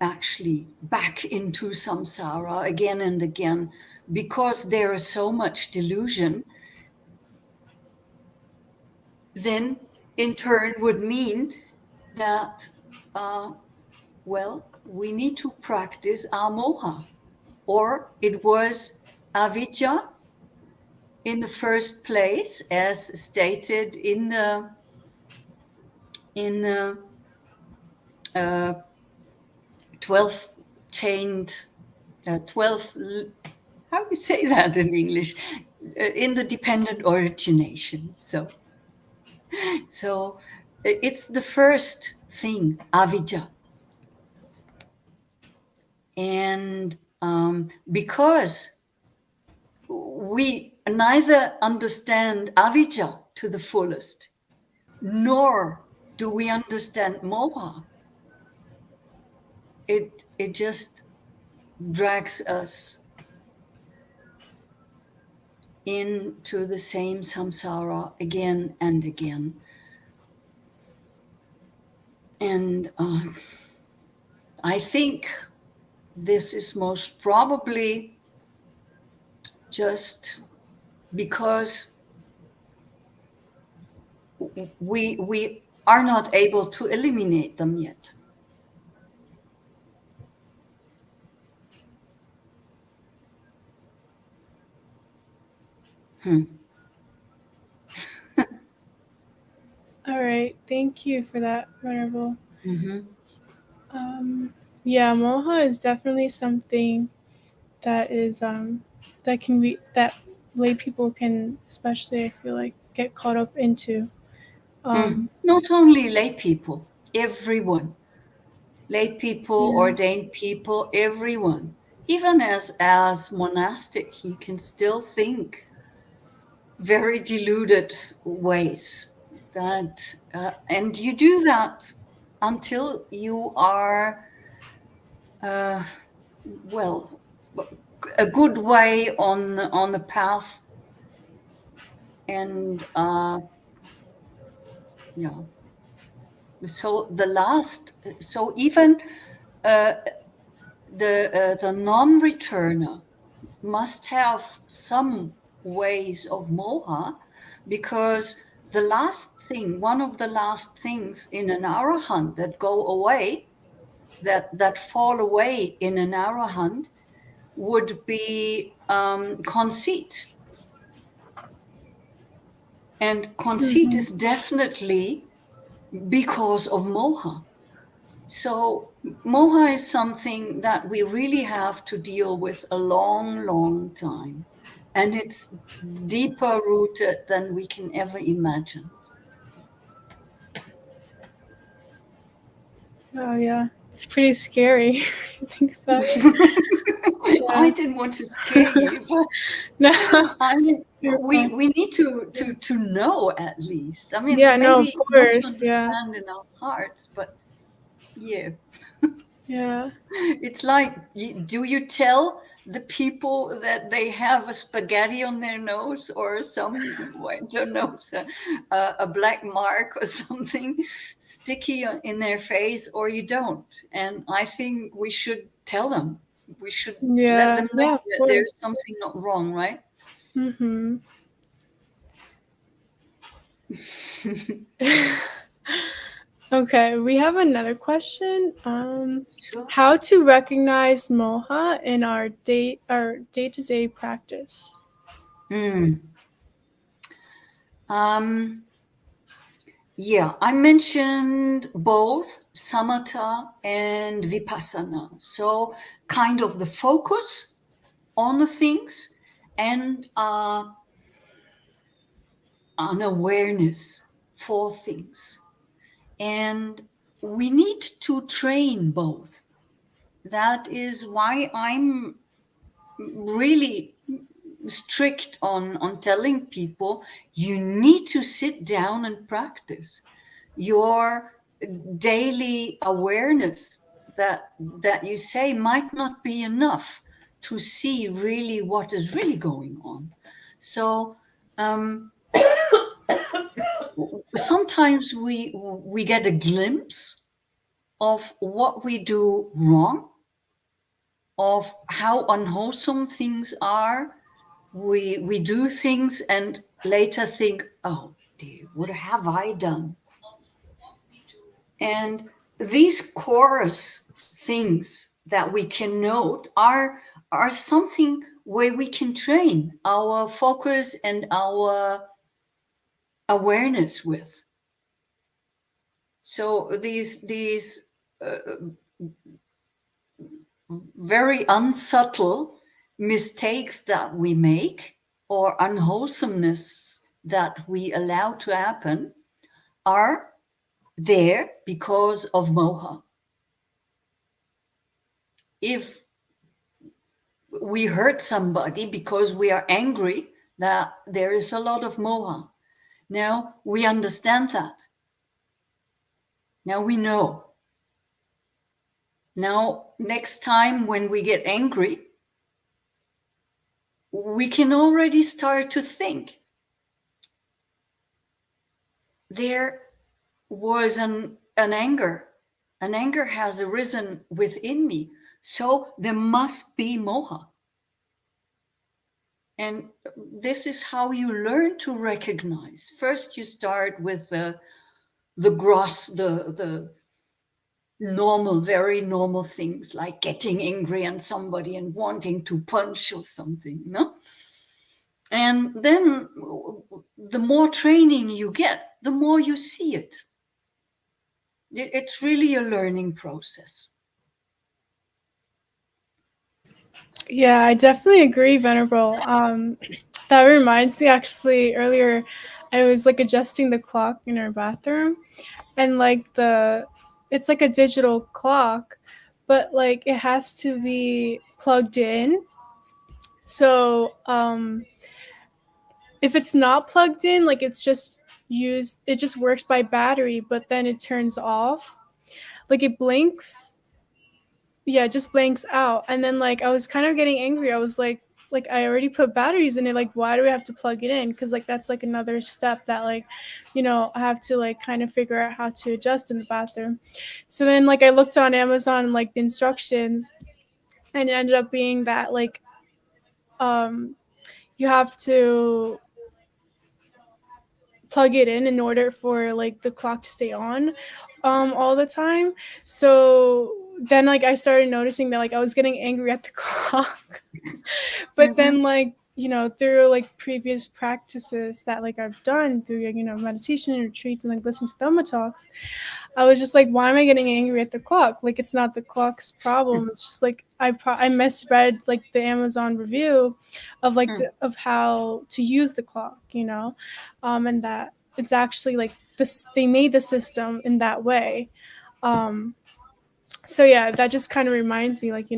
actually back into samsara again and again because there is so much delusion, then in turn would mean that we need to practice our moha, or it was avijja in the first place, as stated in the 12 chained 12. How do you say that in English? In the dependent origination. So it's the first thing, avijja. And because we neither understand avijja to the fullest, nor do we understand moha, it just drags us into the same samsara again and again. And I think this is most probably just because we are not able to eliminate them yet. All right, thank you for that, Venerable. Mm-hmm. Yeah, moha is definitely something that is that lay people can, especially I feel like, get caught up into. Not only lay people, everyone. Lay people, ordained people, everyone. Even as monastic, you can still think very deluded ways. That and you do that until you are well, a good way on the path, and yeah. So even the non-returner must have some ways of moha, because one of the last things in an arahant that go away, that fall away in an arahant, would be conceit. And conceit is definitely because of moha. So moha is something that we really have to deal with a long, long time. And it's deeper rooted than we can ever imagine. Oh, yeah. It's pretty scary. Think about it. I didn't want to scare you, but No. I mean, we need to know at least. I mean, Yeah, no, of maybe not to course. Yeah. understand in our hearts, but yeah. Yeah. It's like, do you tell the people that they have a spaghetti on their nose, or I don't know, a black mark or something sticky in their face, or you don't? And I think we should tell them. We should let them know of that course. there's something not wrong, right? Okay, we have another question. Sure. How to recognize moha in our day-to-day practice? Yeah, I mentioned both samatha and vipassana. So kind of the focus on the things, and an awareness for things. And we need to train both. That is why I'm really strict on telling people you need to sit down and practice your daily awareness. That you say might not be enough to see really what is really going on. So sometimes we get a glimpse of what we do wrong, of how unwholesome things are. We do things and later think, oh dear, what have I done? And these chorus things that we can note are something where we can train our focus and our awareness with. So these very unsubtle mistakes that we make, or unwholesomeness that we allow to happen, are there because of moha. If we hurt somebody because we are angry, that there is a lot of moha. Now we understand that. Now we know. Now, next time when we get angry, we can already start to think, there was an anger. An anger has arisen within me. So there must be moha. And this is how you learn to recognize. First, you start with the gross, the normal, very normal things, like getting angry at somebody and wanting to punch or something, you know? And then the more training you get, the more you see it. It's really a learning process. Yeah, I definitely agree, Venerable. That reminds me, actually, earlier I was like adjusting the clock in our bathroom, and like it's like a digital clock, but like it has to be plugged in. So if it's not plugged in, like it's just used, it just works by battery, but then it turns off. Like it blinks. Yeah, it just blanks out. And then like I was kind of getting angry. I was like I already put batteries in it. Like why do we have to plug it in? Because like that's like another step that like, I have to like kind of figure out how to adjust in the bathroom. So then like I looked on Amazon like the instructions, and it ended up being that like um you have to plug it in order for like the clock to stay on all the time. So then like I started noticing that like I was getting angry at the clock. But Mm-hmm. then like through like previous practices that like I've done through meditation and retreats and like listening to Dhamma talks, I was just like, why am I getting angry at the clock? Like it's not the clock's problem. It's just like I misread like the Amazon review of like of how to use the clock, and that it's actually like this. They made the system in that way. So yeah, that just kind of reminds me, like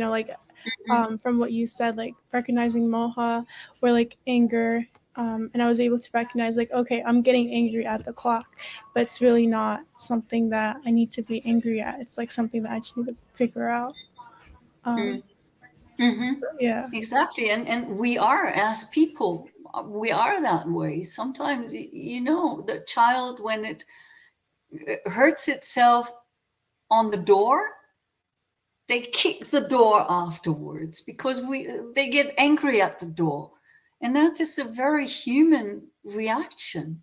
from what you said, like recognizing moha or like anger. And I was able to recognize, like, okay, I'm getting angry at the clock, but it's really not something that I need to be angry at. It's like something that I just need to figure out. Mm-hmm. Yeah. Exactly. And we are, as people, we are that way. Sometimes, the child, when it hurts itself on the door, they kick the door afterwards because they get angry at the door. And that is a very human reaction.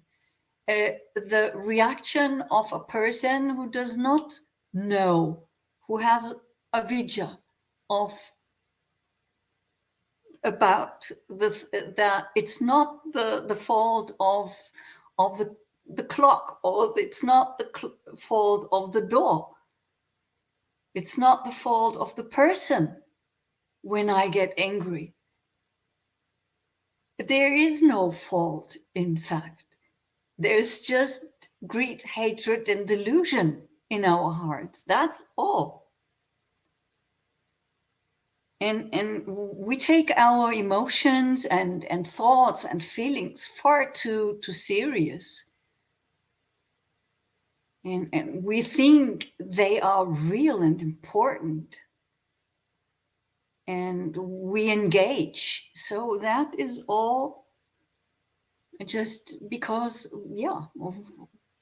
The reaction of a person who does not know, who has avijja of about that it's not the fault of the clock, or it's not the fault of the door. It's not the fault of the person when I get angry. There is no fault, in fact. There's just greed, hatred, and delusion in our hearts. That's all. And we take our emotions and thoughts and feelings far too serious. And we think they are real and important. And we engage. So that is all just because,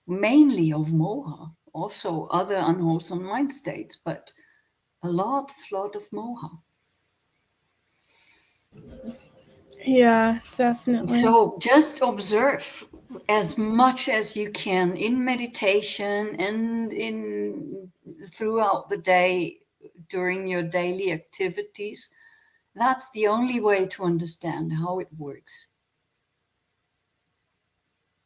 mainly of moha, also other unwholesome mind states, but a lot of moha. Yeah, definitely. So just observe as much as you can in meditation and in throughout the day during your daily activities. That's the only way to understand how it works.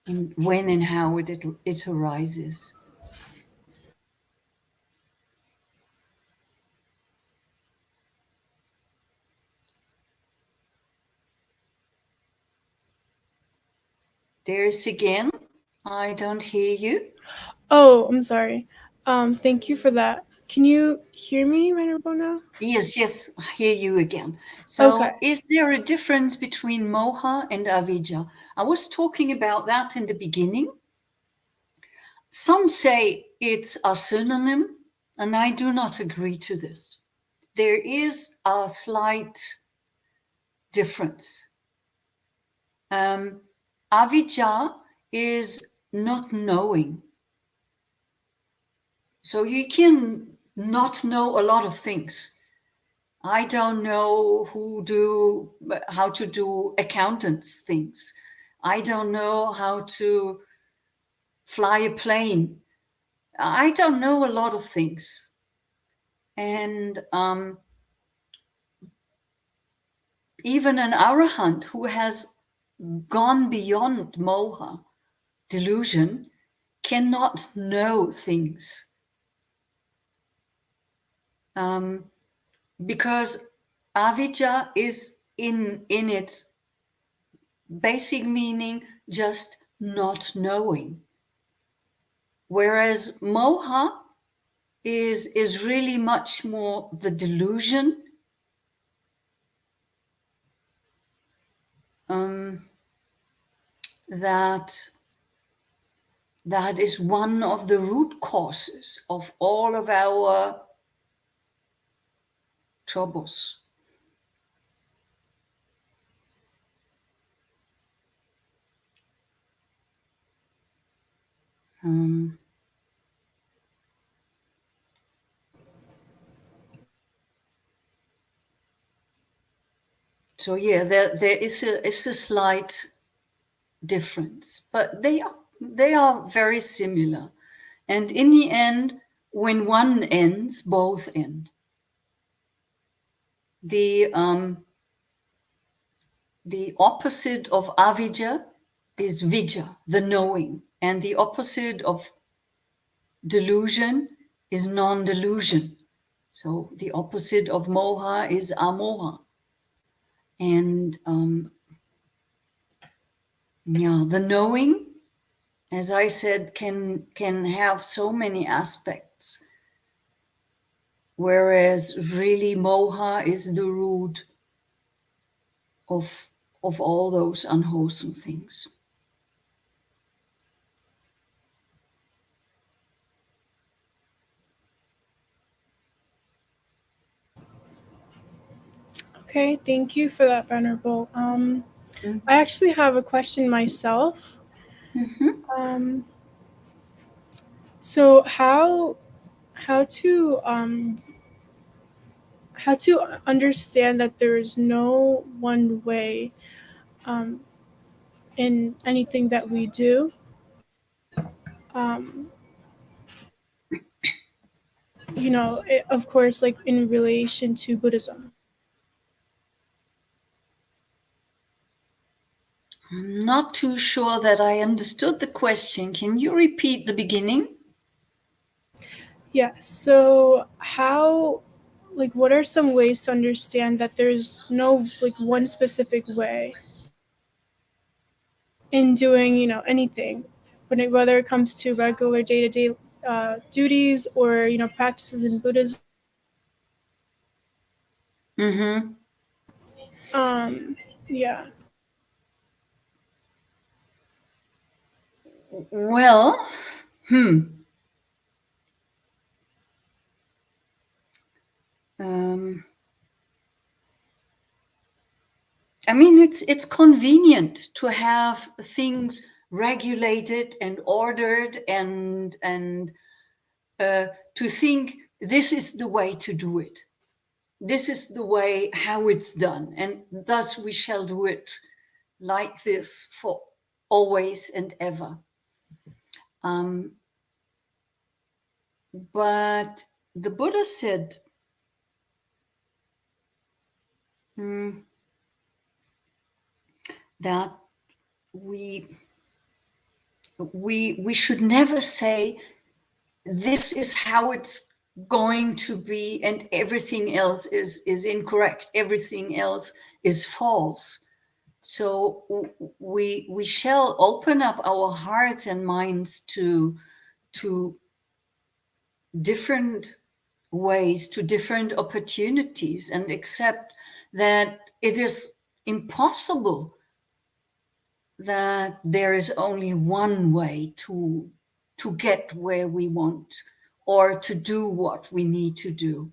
And when and how it arises. There's again, I don't hear you. Oh, I'm sorry. Thank you for that. Can you hear me, Rabona? Yes, I hear you again. Okay. So is there a difference between moha and avijja? I was talking about that in the beginning. Some say it's a synonym, and I do not agree to this. There is a slight difference. Avijja is not knowing. So you can not know a lot of things. I don't know how to do accountants things. I don't know how to fly a plane. I don't know a lot of things. And even an arahant who has gone beyond moha, delusion, cannot know things. Because avijja is in its basic meaning just not knowing. Whereas moha is really much more the delusion, that is one of the root causes of all of our troubles. So yeah, there is a slight difference, but they are very similar. And in the end, when one ends, both end. The opposite of avidya is vijja, the knowing, and the opposite of delusion is non-delusion. So the opposite of moha is amoha. And the knowing, as I said, can have so many aspects, whereas really moha is the root of all those unwholesome things. Okay, thank you for that, Venerable. I actually have a question myself. So how to understand that there is no one way in anything that we do? Of course, like in relation to Buddhism. I'm not too sure that I understood the question. Can you repeat the beginning? Yeah, so what are some ways to understand that there's no one specific way in doing anything, whether it comes to regular day-to-day duties or practices in Buddhism? Yeah. Well, I mean, it's convenient to have things regulated and ordered, and to think this is the way to do it. This is the way how it's done, and thus we shall do it like this for always and ever. But the Buddha said, that we should never say this is how it's going to be and everything else is incorrect, everything else is false. So we shall open up our hearts and minds to different ways, to different opportunities, and accept that it is impossible that there is only one way to get where we want or to do what we need to do.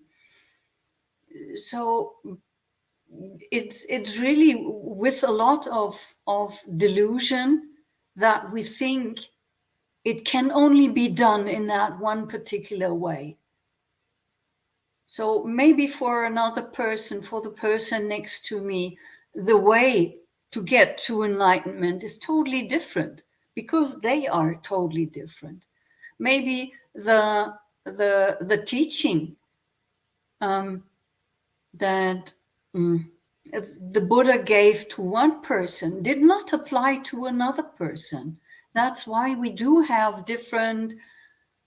So it's really with a lot of delusion that we think it can only be done in that one particular way. So maybe for another person, for the person next to me, the way to get to enlightenment is totally different because they are totally different. Maybe the teaching that the Buddha gave to one person did not apply to another person. That's why we do have different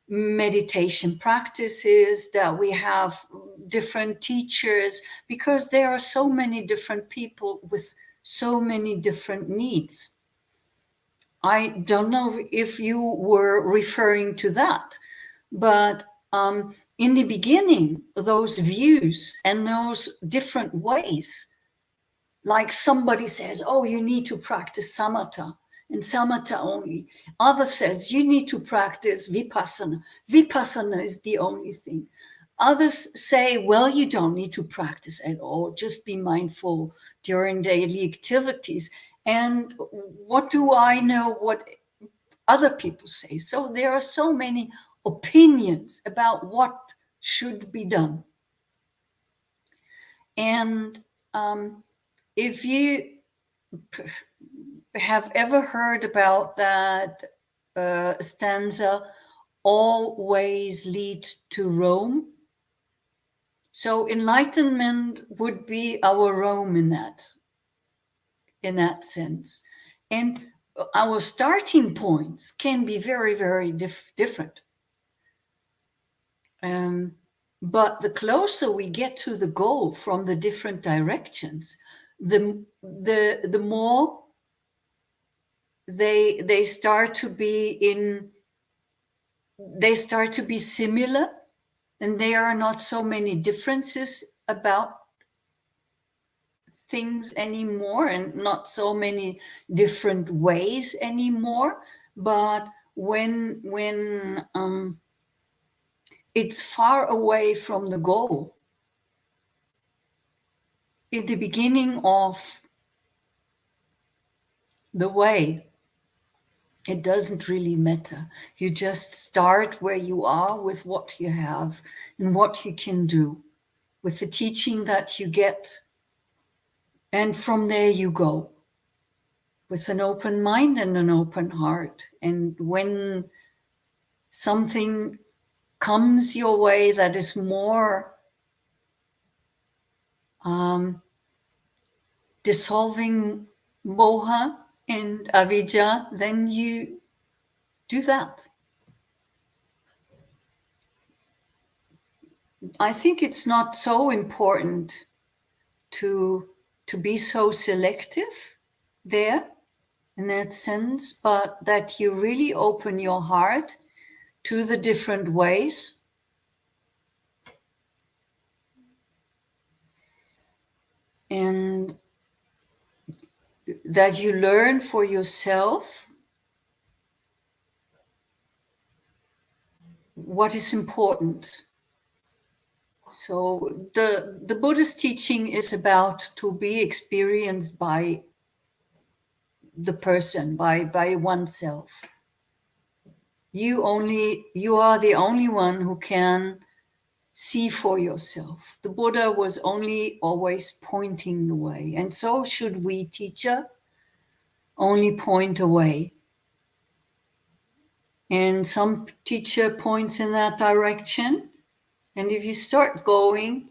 meditation practices, that we have different teachers, because there are so many different people with so many different needs. I don't know if you were referring to that, but in the beginning, those views and those different ways, like somebody says, oh, you need to practice samatha and samatha only. Others says you need to practice vipassana. Vipassana is the only thing. Others say, well, you don't need to practice at all. Just be mindful during daily activities. And what do I know what other people say? So there are so many opinions about what should be done. And if you have ever heard about that stanza, all ways lead to Rome. So enlightenment would be our Rome in that sense. And our starting points can be very, very different. But the closer we get to the goal from the different directions, the more they start to be similar, and there are not so many differences about things anymore, and not so many different ways anymore. But when it's far away from the goal, in the beginning of the way, it doesn't really matter. You just start where you are with what you have and what you can do with the teaching that you get. And from there you go with an open mind and an open heart. And when something comes your way that is more dissolving moha and avijja, then you do that. I think it's not so important to be so selective there in that sense, but that you really open your heart to the different ways. And that you learn for yourself what is important. So the Buddhist teaching is about to be experienced by the person, by oneself. You are the only one who can see for yourself. The Buddha was only always pointing the way, and so should we, teacher, only point a way. And some teacher points in that direction, and if you start going,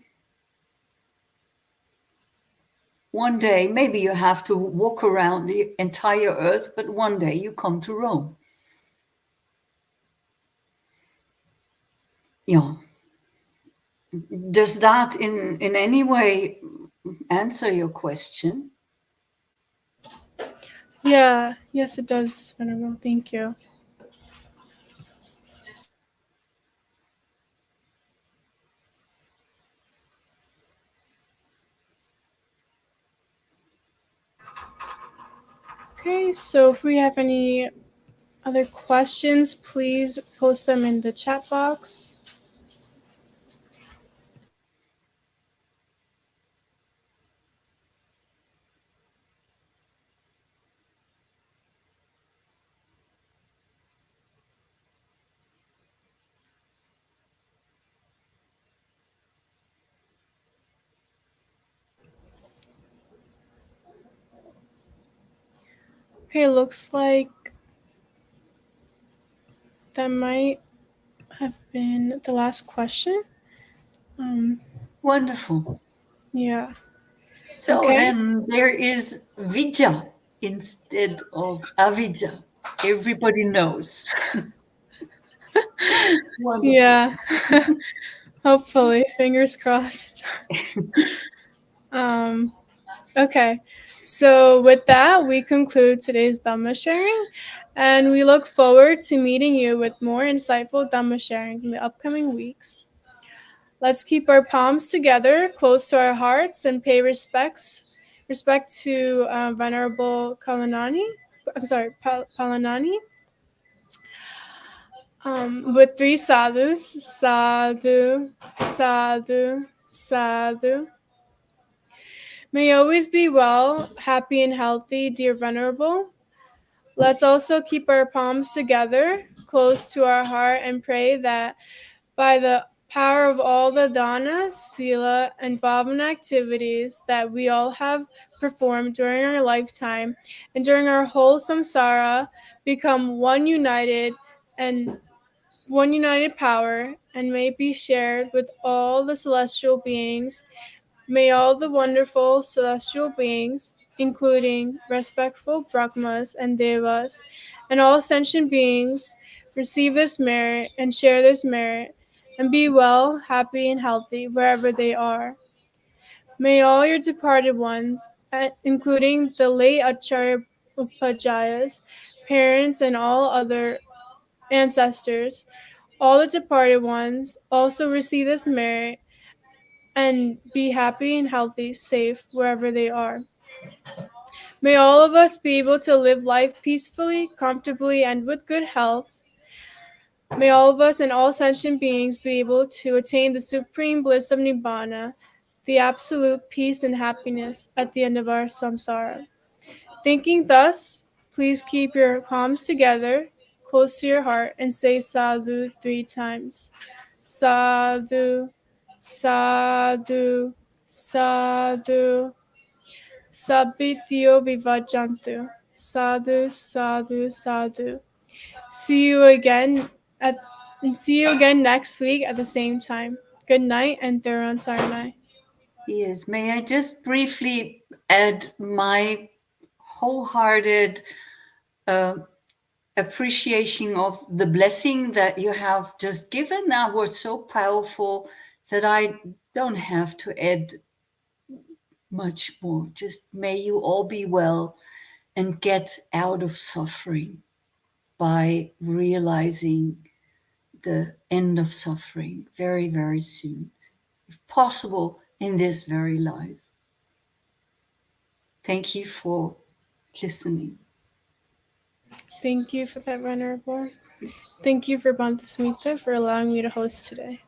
one day maybe you have to walk around the entire earth, but one day you come to Rome. Yeah. Does that in any way answer your question? Yeah, yes, it does, Venerable. Thank you. Okay, so if we have any other questions, please post them in the chat box. Okay, looks like that might have been the last question. Wonderful. Yeah. So Okay. then there is vijja instead of avijja. Everybody knows. Wonderful. Yeah. Hopefully, fingers crossed. Okay, so with that, we conclude today's Dhamma sharing, and we look forward to meeting you with more insightful Dhamma sharings in the upcoming weeks. Let's keep our palms together, close to our hearts, and pay respect to Venerable Kalanani. I'm sorry, Palanani. With three sadhus: sadhu, sadhu, sadhu. May you always be well, happy, and healthy, dear Venerable. Let's also keep our palms together, close to our heart, and pray that by the power of all the dana, sila, and bhavana activities that we all have performed during our lifetime and during our whole samsara, become one united power, and may be shared with all the celestial beings. May all the wonderful celestial beings, including respectful Brahmas and Devas, and all sentient beings, receive this merit and share this merit, and be well, happy, and healthy wherever they are. May all your departed ones, including the late Acharya Upajaya's parents and all other ancestors, all the departed ones also receive this merit and be happy and healthy, safe wherever they are. May all of us be able to live life peacefully, comfortably, and with good health. May all of us and all sentient beings be able to attain the supreme bliss of Nibbana, the absolute peace and happiness at the end of our samsara. Thinking thus, please keep your palms together, close to your heart, and say sadhu 3 times. Sadhu, sadhu, sadhu. Sabityo vivajantu. Sadhu, sadhu, sadhu. See you again at See you again next week at the same time. Good night and Theravada Saranai. Yes, may I just briefly add my wholehearted appreciation of the blessing that you have just given. That was so powerful that I don't have to add much more. Just may you all be well and get out of suffering by realizing the end of suffering very, very soon, if possible, in this very life. Thank you for listening. Thank you for that, Venerable. Thank you for Bhanta Smita for allowing me to host today.